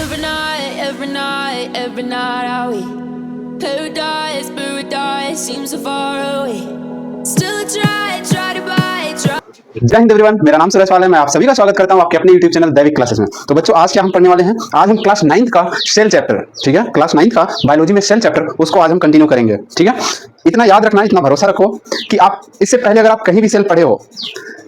every night, every night are we paradise, paradise seems so far away. Still try to buy, try. जय Hind everyone, मेरा नाम सुरेश वाला है। मैं आप सभी का स्वागत करता हूं आपके अपने YouTube चैनल दैविक क्लासेस में। तो बच्चों, आज क्या हम पढ़ने वाले हैं? आज हम क्लास 9th का सेल चैप्टर, ठीक है, क्लास 9th का बायोलॉजी में सेल चैप्टर, उसको आज हम कंटिन्यू करेंगे। ठीक है, इतना याद रखना, इतना भरोसा रखो कि आप इससे पहले अगर आप कहीं भी सेल पढ़े हो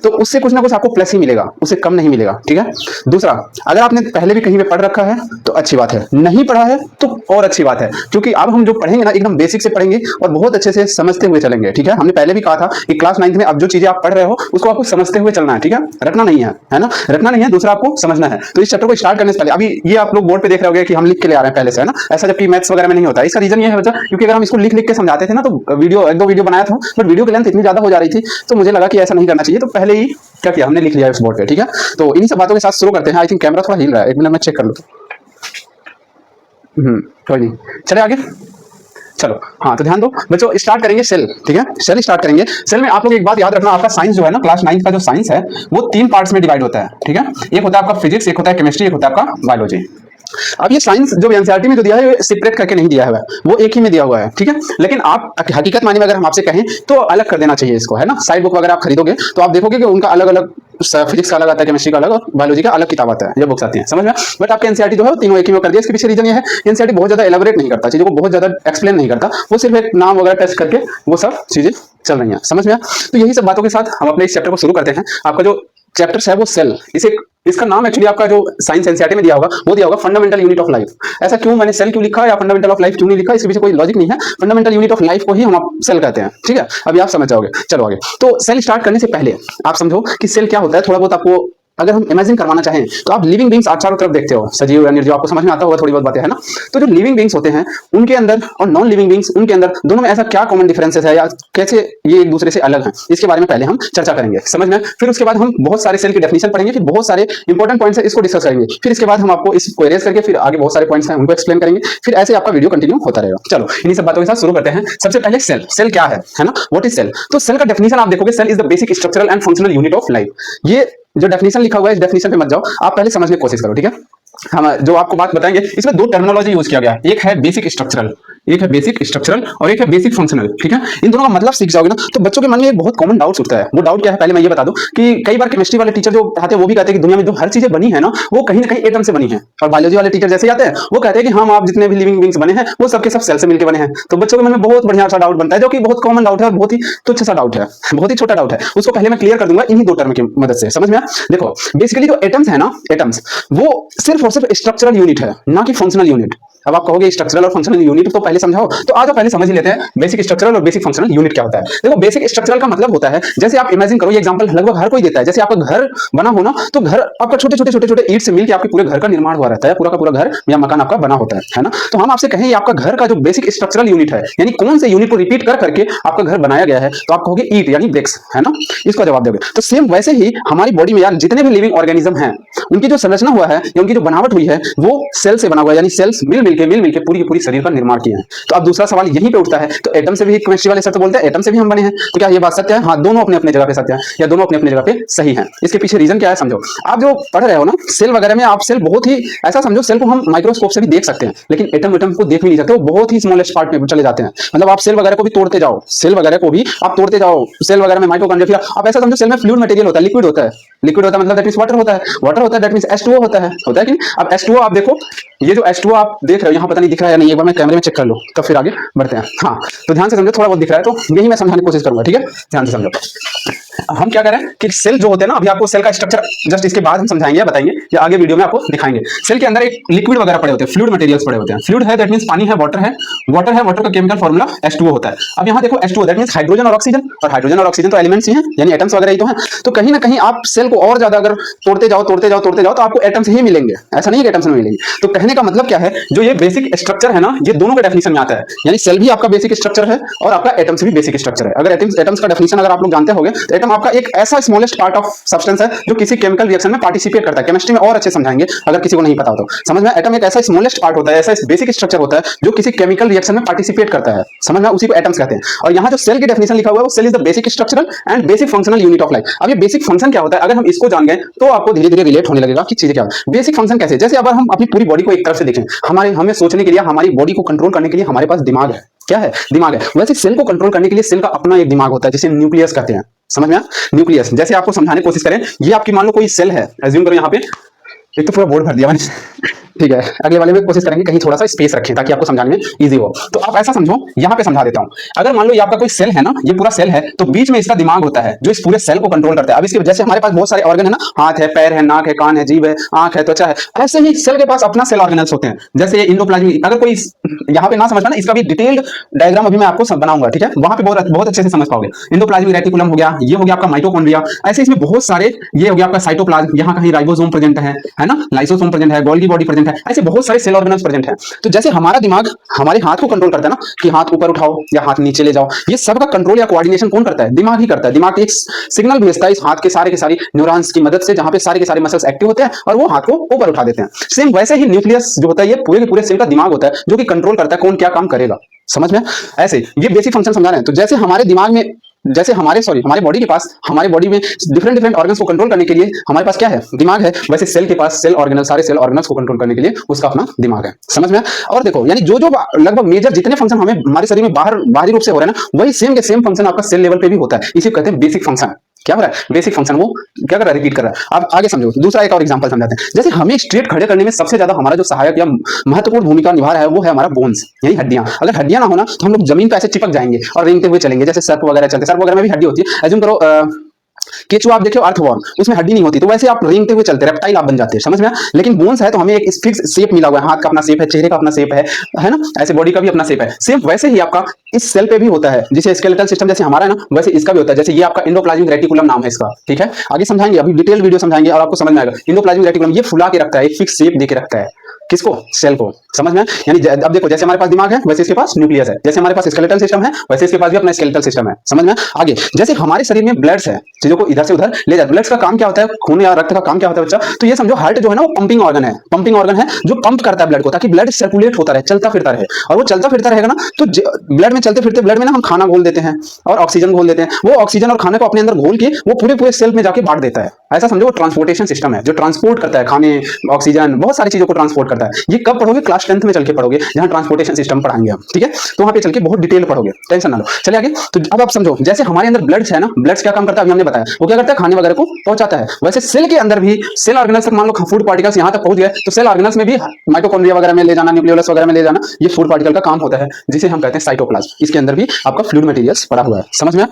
तो उससे कुछ ना कुछ आपको प्लस ही मिलेगा, उससे कम नहीं मिलेगा। ठीक है, दूसरा, अगर आपने पहले भी कहीं पे पढ़ रखा है तो अच्छी बात है, नहीं पढ़ा है तो और अच्छी बात है, क्योंकि अब हम जो पढ़ेंगे ना एकदम बेसिक से पढ़ेंगे और बहुत अच्छे से समझते हुए चलेंगे। ठीक है, हमने पहले भी कहा था कि क्लास 9th में अब जो चीजें आप पढ़ रहे हो उसको आपको समझते हुए चलना है। ठीक है, रटना नहीं है ना, रटना नहीं है, दूसरा आपको समझना है। तो इस चैप्टर को स्टार्ट करने से पहले, अभी ये आप लोग बोर्ड पे देख रहे होंगे कि हम लिख के ले आ रहे हैं पहले से, है ना, ऐसा जबकि मैथ्स वगैरह में नहीं होता। इसका रीजन ये है बच्चा, क्योंकि अगर हम इसको लिख लिख के समझाते थे ना तो वीडियो, एक दो वीडियो बनाया था, बट वीडियो की लेंथ इतनी ज्यादा हो जा रही थी तो मुझे लगा कि ऐसा नहीं करना चाहिए, तो पहले ही क्या किया, हमने लिख लिया इस बोर्ड पे। ठीक है, तो इन्हीं सब बातों के साथ शुरू करते हैं। आई थिंक कैमरा थोड़ा हिल रहा है, एक मिनट में चेक कर लो। कोई नहीं, चले आगे, चलो। हाँ, तो ध्यान दो बच्चों, स्टार्ट करेंगे सेल। ठीक है, सेल स्टार्ट करेंगे। सेल में आप लोग एक बात याद रखना, आपका साइंस जो है ना, क्लास 9th का जो साइंस है वो 3 पार्ट्स में डिवाइड होता है। ठीक है, एक होता है आपका फिजिक्स, एक होता है केमिस्ट्री, एक होता है आपका बायोलॉजी। अब ये साइंस जो एनसीईआरटी में जो दिया है सेपरेट करके नहीं दिया है, वो एक ही में दिया हुआ है। ठीक है, लेकिन आप हकीकत मानी में अगर हम आपसे कहें तो अलग कर देना चाहिए इसको, है ना। साइड बुक वगैरह आप खरीदोगे तो आप देखोगे कि उनका अलग अलग, फिजिक्स का अलग आता है, केमिस्ट्री का अलग और बायोलॉजी का अलग किताब आता है, ये बुक्स आती हैं, समझ में। बट आपके एनसीईआरटी जो है वो तीनों एक ही में कर दिया। इसके पीछे रीजन ये है, एनसीईआरटी बहुत ज्यादा एलाबोरेट नहीं करता, चीजों को बहुत ज्यादा एक्सप्लेन नहीं करता, वो सिर्फ एक नाम वगैरह टेस्ट करके वो सब चीजें चल रही हैं, समझ में। तो यही सब बातों के साथ हम अपने इस चैप्टर को शुरू करते हैं। आपका जो चैप्टर है वो सेल, इसे, इसका नाम एक्चुअली आपका जो साइंस एनसीईआरटी में दिया होगा वो दिया होगा फंडामेंटल यूनिट ऑफ लाइफ। ऐसा क्यों मैंने सेल क्यों लिखा या फंडामेंटल ऑफ लाइफ क्यों नहीं लिखा, इसके पीछे कोई लॉजिक नहीं है। फंडामेंटल यूनिट ऑफ लाइफ को ही हम आप सेल कहते हैं। ठीक है, अभी आप समझ जाओगे। चलो आगे। तो सेल स्टार्ट करने से पहले आप समझो कि सेल क्या होता है, थोड़ा बहुत आपको अगर हम इमेजिन करवाना चाहें तो आप लिविंग बींग्स चारों तरफ देखते हो, सजीव या निर्जीव, आपको समझ में आता होगा थोड़ी बहुत बातें, है ना। तो जो लिविंग बींग्स होते हैं उनके अंदर और नॉन लिविंग बींग्स उनके अंदर, दोनों में ऐसा क्या कॉमन डिफरेंसेस है या कैसे ये एक दूसरे से अलग हैं, इसके बारे में पहले हम चर्चा करेंगे, समझ में। फिर उसके बाद हम बहुत सारे सेल की डेफिनेशन पढ़ेंगे, फिर बहुत सारे इंपॉर्टेंट पॉइंट्स है इसको डिस्कस करेंगे, फिर इसके बाद हम आपको इसको इरेज करके फिर आगे बहुत सारे पॉइंट्स हैं उनको एक्सप्लेन करेंगे, फिर ऐसे आपका वीडियो कंटिन्यू होता रहेगा। चलो, इन्हीं सब बातों के साथ शुरू करते हैं। सबसे पहले सेल, सेल क्या है ना, व्हाट इज सेल। तो सेल का डेफिनेशन आप देखोगे, cell is the basic structural and functional unit of life. ये जो डेफिनेशन लिखा हुआ है इस डेफिनेशन पे मत जाओ, आप पहले समझने की कोशिश करो। ठीक है, हम जो आपको बात बताएंगे इसमें 2 टर्मिनोलॉजी यूज किया गया है, एक है बेसिक स्ट्रक्चरल, एक है बेसिक स्ट्रक्चरल और एक है बेसिक फंक्शनल। ठीक है, इन दोनों का मतलब सीख जाओगे ना तो बच्चों के मन में एक बहुत कॉमन डाउट उठता है। वो डाउट क्या है, पहले मैं ये बता दूं कि कई बार केमिस्ट्री वाले टीचर जो आते हैं वो भी कहते हैं कि दुनिया में जो हर चीजें बनी है ना वो कहीं ना कहीं एटम से बनी है, और बायोलॉजी वाले टीचर जैसे आते हैं वो कहते हैं कि हम आप जितने भी लिविंग बींग्स बने हैं वो सबके सब सेल से मिलकर बने हैं। तो बच्चों के मन में बहुत बढ़िया सा डाउट बनता है, जो कि बहुत कॉमन डाउट है और बहुत ही तुच्छ सा डाउट है, बहुत ही छोटा डाउट है। उसको पहले मैं क्लियर कर दूंगा इन्हीं 2 टर्म की मदद से, समझ में। देखो, बेसिकली जो एटम्स है ना, एटम्स वो सिर्फ और सिर्फ स्ट्रक्चरल यूनिट है, ना कि फंक्शनल यूनिट। अब आप कहोगे स्ट्रक्चरल और फंक्शनल यूनिट तो पहले समझाओ, तो आज पहले समझ ही लेते हैं बेसिक स्ट्रक्चरल और बेसिक फंक्शनल यूनिट क्या होता है। देखो, बेसिक स्ट्रक्चरल का मतलब होता है, जैसे आप इमेजिन करो, ये एग्जांपल लगभग हर कोई देता है, जैसे आपका घर बना हो ना तो घर आपका छोटे छोटे छोटे छोटे ईंट से मिलकर आपके पूरे घर का निर्माण हुआ रहता है, पूरा का पूरा घर या मकान आपका बना होता है ना। तो हम आपसे कहें ये आपका घर का जो बेसिक स्ट्रक्चरल यूनिट है, यानी कौन से यूनिट को रिपीट कर करके आपका घर बनाया गया है, तो आप कहोगे ईंट यानी ब्रिक्स, है ना, इसका जवाब दोगे। तो सेम वैसे ही हमारी बॉडी में यार जितने भी लिविंग ऑर्गेनिज्म हैं उनकी जो संरचना हुआ है या उनकी जो बनावट हुई है वो सेल से बना हुआ है, यानी सेल्स मिल मिलके पूरी शरीर का निर्माण किए हैं। तो अब दूसरा सवाल यहीं पे उठता है, तो एटम से भी केमिस्ट्री वाले सर तो बोलते हैं एटम से भी हम बने हैं, तो क्या ये बात सत्य है? हाँ, दोनों अपने अपने जगह पे सत्य है या दोनों अपने अपने जगह पे सही हैं। इसके पीछे रीजन क्या है समझो। आप जो पढ़ रहे हो ना सेल वगैरह में, आप सेल बहुत ही ऐसा समझो, सेल को हम माइक्रोस्कोप से भी देख सकते हैं, लेकिन एटम को देख भी नहीं सकते, वो बहुत ही स्मॉलेस्ट पार्ट में चले जाते हैं। मतलब आप सेल वगैरह को भी तोड़ते जाओ, सेल वगैरह को भी आप तोड़ते जाओ, सेल वगैरह में माइटोकॉन्ड्रिया, फिर आप ऐसा समझो सेल में फ्लूइड मटेरियल होता है, लिक्विड होता है, लिक्विड होता है मतलब दैट मींस वाटर होता है, वाटर होता है दैट मींस H2O होता है कि नहीं। अब H2O आप देखो, ये जो H2O आप देख रहे हो यहाँ पता नहीं दिख रहा है या नहीं, एक बार मैं कैमरे में चेक कर लो तब फिर आगे बढ़ते हैं। हाँ, तो ध्यान से समझो, थोड़ा बहुत दिख रहा है तो यही मैं समझाने की कोशिश करूंगा। ठीक है, ध्यान से समझो। हम क्या कह रहे हैं कि सेल जो होते हैं ना, अभी आपको सेल का स्ट्रक्चर जस्ट इसके बाद हम समझाएंगे, बताएंगे या आगे वीडियो में आपको दिखाएंगे। सेल के अंदर एक लिक्विड वगैरह पड़े होते हैं, फ्लूइड मटेरियल्स पड़े होते हैं। फ्लूइड है दैट मींस पानी है, वाटर है, वाटर का केमिकल फार्मूला H2O होता है। अब यहाँ देखो H2O दैट मींस हाइड्रोजन और ऑक्सीजन, और हाइड्रोजन और ऑक्सीजन तो एलिमेंट्स ही हैं, यानी एटम्स वगैरह ही तो हैं। तो कहीं ना कहीं आप सेल को और ज्यादा अगर तोड़ते जाओ तो आपको एटम्स ही मिलेंगे, ऐसा नहीं है कि एटम्स नहीं मिलेंगे। तो कहने का मतलब क्या है, जो ये बेसिक स्ट्रक्चर है ना, ये दोनों के डेफिनेशन में आता है, यानी सेल भी आपका बेसिक स्ट्रक्चर है और आपका एटम्स भी बेसिक स्ट्रक्चर है। अगर एटम्स का डेफिनेशन अगर आप लोग जानते होंगे तो एटम साइटोप्लाज्म आपका एक ऐसा स्मॉलेस्ट पार्ट ऑफ सब्सटेंस है जो किसी केमिकल रिएक्शन में पार्टिसिपेट करता है। केमिस्ट्री में और अच्छे समझाएंगे अगर किसी को नहीं पता हो तो। समझ में, एटम एक ऐसा स्मॉलेस्ट पार्ट होता है, ऐसा बेसिक स्ट्रक्चर होता है जो किसी केमिकल रिएक्शन में पार्टिसिपेट करता है। समझ में, उसी को एटम्स कहते हैं। और यहाँ जो सेल की डेफिनेशन लिखा हुआ है वो cell is the basic structural and basic functional unit of life. अब ये बेसिक फंक्शन क्या होता है, अगर हम इसको जान गए तो आपको धीरे धीरे रिलेट होने लगेगा कि चीजें क्या है। बेसिक फंक्शन कैसे, जैसे अगर हम अपनी पूरी बॉडी को एक तरफ से देखें, हमें सोचने के लिए, हमारी बॉडी को कंट्रोल करने के लिए हमारे पास दिमाग है। क्या है? दिमाग है। वैसे सेल को कंट्रोल करने के लिए सेल का अपना एक दिमाग होता है जिसे न्यूक्लियस कहते हैं। समझ में? न्यूक्लियस। जैसे आपको समझाने की कोशिश करें, ये आपकी मान लो कोई सेल है, एज्यूम करो यहाँ पे, एक तो पूरा बोर्ड भर दिया मैंने ठीक है, अगले वाले में कोशिश करेंगे कहीं थोड़ा सा स्पेस रखें ताकि आपको समझाने में इजी हो। तो आप ऐसा समझो, यहाँ पे समझा देता हूँ। अगर मान लो ये आपका कोई सेल है ना, ये पूरा सेल है, तो बीच में इसका दिमाग होता है जो इस पूरे सेल को कंट्रोल करता है। अब इसके जैसे हमारे पास बहुत सारे ऑर्गन है ना, हाथ है, पैर है, नाक है, कान है, जीभ है, आंख है, त्वचा है, ऐसे ही सेल के पास अपना सेल ऑर्गेनल्स होते हैं। जैसे इंडोप्लाज्मिक, अगर कोई यहाँ पे ना समझ पाना, इसका भी डिटेल्ड डायग्राम अभी मैं आपको बनाऊंगा, ठीक है, वहां पे बहुत अच्छे से समझ पाओगे। इंडोप्लाज्मिक रेटिकुलम हो गया, ये हो गया आपका माइटोकॉन्ड्रिया, ऐसे इसमें बहुत सारे, ये हो गया आपका साइटोप्लाज्म, यहाँ कहीं राइबोसोम प्रेजेंट है ना, लाइसोसोम प्रेजेंट है, गोल्गी बॉडी प्रेजेंट है, ऐसे बहुत सारे सेल ऑर्गेनल्स प्रेजेंट है। तो जैसे हमारा दिमाग हमारे हाथ को कंट्रोल करता है ना, कि हाथ ऊपर उठाओ या हाथ नीचे ले जाओ, ये सब का कंट्रोल या कोऑर्डिनेशन कौन करता है? दिमाग ही करता है। दिमाग एक सिग्नल भेजता है इस हाथ के सारे न्यूरॉन्स की मदद से, जहां पे सारे मसल्स एक्टिव होते हैं और वो हाथ को ऊपर उठा देते हैं। सेम वैसे ही न्यूक्लियस जो होता है, ये पूरे के पूरे सेल का दिमाग होता है जो कि कंट्रोल करता है कौन क्या काम करेगा। समझ में? ऐसे ये बेसिक फंक्शन समझा रहे हैं। तो जैसे हमारे दिमाग में, जैसे हमारे बॉडी के पास, हमारे बॉडी में डिफरेंट ऑर्गन्स को कंट्रोल करने के लिए हमारे पास क्या है? दिमाग है। वैसे सेल के पास सेल ऑर्गेनल, सारे सेल ऑर्गेनल्स को कंट्रोल करने के लिए उसका अपना दिमाग है। समझ में? और देखो, यानी जो लगभग मेजर जितने फंक्शन हमें हमारे शरीर में बाहरी रूप से हो रहे हैं ना, वही सेम के सेम फंक्शन आपका सेल लेवल पे भी होता है। इसे कहते हैं बेसिक फंक्शन। क्या हो रहा है? बेसिक फंक्शन वो क्या कर रहा है? रिपीट कर रहा है। आप आगे समझो, दूसरा एक और एग्जांपल समझाते हैं। जैसे हमें स्ट्रेट खड़े करने में सबसे ज्यादा हमारा जो सहायक या महत्वपूर्ण भूमिका निभा रहा है वो है हमारा बोन्स, यानी हड्डियां। अगर हड्डियां ना होना तो हम लोग जमीन पे ऐसे चिपक जाएंगे और रेंगते हुए चलेंगे, जैसे सर्प वगैरह चलते, सर्प वगैरह में भी हड्डी होती है। एज्यूम करो केचुआ आप देखो, अर्थवॉर्म, उसमें हड्डी नहीं होती, तो वैसे आप रेंगते हुए चलते, रेप्टाइल आप बन जाते हैं। समझ में? लेकिन बोन्स है तो हमें एक फिक्स शेप मिला हुआ है, हाथ का अपना शेप है, चेहरे का अपना शेप है ना, ऐसे बॉडी का भी अपना शेप है। सेम वैसे ही आपका इस सेल पे भी होता है, जिसे स्केलेटल सिस्टम जैसे हमारा है ना, वैसे इसका भी होता है। जैसे ये आपका इंडोप्लाज्मिक रेटिकुलम नाम है इसका, ठीक है, आगे समझाएंगे, अभी डिटेल वीडियो समझाएंगे और आपको समझ में आएगा। इंडोप्लाज्मिक रेटिकुलम ये फुला के रखता है, एक फिक्स शेप दे के रखता है। किसको? सेल को। समझ में? यानी अब देखो, जैसे हमारे पास दिमाग है वैसे इसके पास न्यूक्लियस है, जैसे हमारे पास स्केलेटल सिस्टम है वैसे इसके पास भी अपना स्केलेटल सिस्टम है। समझ में? आगे जैसे हमारे शरीर में ब्लड्स है, चीजों को इधर से उधर ले जाए। ब्लड्स का काम क्या होता है? खून या रक्त का काम क्या होता है बच्चा? तो ये समझो, हार्ट जो है ना वो पंपिंग ऑर्गन है, पंपिंग ऑर्गन है जो पंप करता है ब्लड को, ताकि ब्लड सर्कुलेट होता रहे, चलता फिरता रहे। और वो चलता फिरता रहेगा ना, तो ब्लड में चलते फिरते ब्लड में ना हम खाना घोल देते हैं और ऑक्सीजन घोल देते हैं। वो ऑक्सीजन और खाने को अपने अंदर घोल के वो पूरे सेल में जाके बांट देता है। ऐसा समझो, वो ट्रांसपोर्टेशन सिस्टम है जो ट्रांसपोर्ट करता है खाने, ऑक्सीजन, बहुत सारी चीजों को ट्रांसपोर्ट करता है। ये कब पढ़ोगे? क्लास 10th में चल के पढ़ोगे, जहां ट्रांसपोर्टेशन सिस्टम पढ़ाएंगे हम, ठीक है, तो वहां पे चल के बहुत डिटेल पढ़ोगे, टेंशन ना लो। चलिए आगे। तो अब आप समझो, जैसे हमारे अंदर ब्लड्स है ना, ब्लड्स क्या काम करता है अभी हमने बताया, वो क्या करता है? खाने वगैरह को पहुंचाता है। वैसे सेल के अंदर भी सेल ऑर्गेनल्स तक, मान लो फूड पार्टिकल्स यहां तक पहुंच गए, तो सेल ऑर्गेनल्स में भी माइटोकॉन्ड्रिया वगैरह में ले जाना, न्यूक्लियोलस वगैरह में ले जाना, ये फूड पार्टिकल का काम होता है, जिसे हम कहते हैं साइटोप्लाज्म। इसके अंदर भी आपका फ्लूइड मटेरियल्स पड़ा हुआ है। समझ में?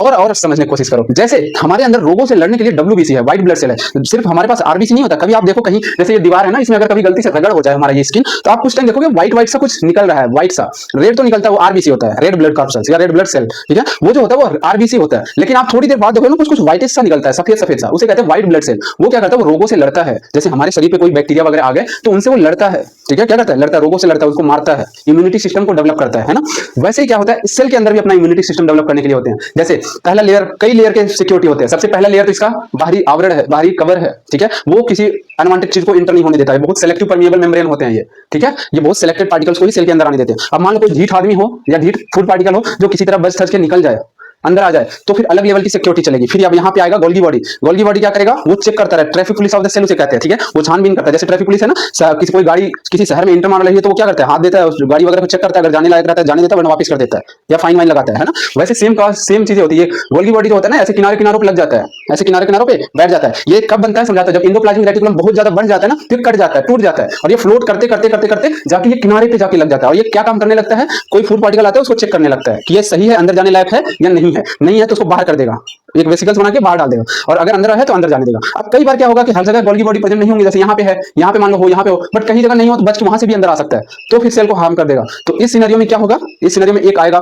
और समझने की कोशिश करो। जैसे हमारे अंदर रोगों से लड़ने के लिए WBC है, व्हाइट ब्लड सेल है। सिर्फ हमारे पास RBC नहीं होता। कभी आप देखो कहीं, जैसे ये दीवार है ना, इसमें अगर कभी गलती से रगड़ हो जाए हमारा ये स्किन, तो आप कुछ टाइम देखोगे व्हाइट सा कुछ निकल रहा है, व्हाइट सा, रेड तो निकलता है, वो RBC होता है, रेड ब्लड कॉर्पसेल्स या रेड ब्लड सेल, ठीक है, वो जो होता है वो RBC होता है। लेकिन आप थोड़ी देर बाद देखोगे ना, कुछ व्हाइटिश सा निकलता है, सफेद सा, उसे कहते हैं व्हाइट ब्लड सेल। वो क्या करता है? वो रोगों से लड़ता है। जैसे हमारे शरीर पे कोई बैक्टीरिया वगैरह आ गए तो उनसे वो लड़ता है, ठीक है, क्या करता है? लड़ता है, रोगों से लड़ता है, उसको मारता है, इम्यूनिटी सिस्टम को डेवलप करता है ना। वैसे ही क्या होता है, इस सेल के अंदर भी अपना इम्यूनिटी सिस्टम डेवलप करने के लिए होते हैं। जैसे पहला लेयर, कई लेयर के सिक्योरिटी होते हैं। सबसे पहला लेयर तो इसका बाहरी आवरण है, बाहरी कवर है, ठीक है, वो किसी अनवांटेड चीज को इंटर नहीं होने देता है। बहुत सेलेक्टिव परमिएबल मेम्ब्रेन होते हैं ये, ठीक है, ये बहुत सेलेक्टेड पार्टिकल्स को ही सेल के अंदर आने देते हैं। अब मान लो कोई ढीठ आदमी हो या ढीठ फूड पार्टिकल हो जो किसी तरह बच थच के निकल जाए, अंदर आ जाए, तो फिर अलग लेवल की सिक्योरिटी चलेगी। फिर अब यहाँ पे आएगा गोल्गी बॉडी। गोल्गी बॉडी क्या करेगा? वो चेक करता है, traffic police of the cell उसे कहते हैं, ठीक है, वो छानबीन करता है। जैसे ट्रैफिक पुलिस है ना, किसी कोई गाड़ी किसी शहर में इंटर मार रही है तो वो क्या करता है? हाथ देता है, गाड़ी वगैरह को चेक करता है, अगर जाने लायक रहता है जाने देता है, वरना वापस कर देता है या फाइन वाइन लगाता है ना। वैसे सेम चीजें होती है। गोल्गी बॉडी जो होता है ना, ऐसे किनारों पर लग जाता है, ऐसे किनारों पे बैठ जाता है। ये कब बनता है समझाता है, जब इंडोप्लाज्मिक रेटिकुलम बहुत ज्यादा बढ़ जाता है ना, फिर कट जाता है, टूट जाता है, और ये फ्लोट करते करते जाके ये किनारे पे जाके लग जाता है। और ये क्या काम करने लगता है? कोई फूड पार्टिकल आता है उसको चेक करने लगता है कि ये सही है, अंदर जाने लायक है या नहीं है। नहीं है तो उसको बाहर कर देगा, एक वेसिकल्स बना के बाहर डाल देगा, और अगर अंदर है तो अंदर जाने देगा। अब कई बार क्या होगा कि हर जगह गोल्गी बॉडी प्रेजेंट नहीं होंगी, जैसे यहाँ पे है, यहाँ पे मान लो हो, यहाँ पे हो, बट कहीं जगह नहीं हो तो बच के वहां से भी अंदर आ सकता है, तो फिर सेल को हार्म कर देगा। तो इस सिनेरियो में क्या होगा? इस सिनेरियो में एक आएगा,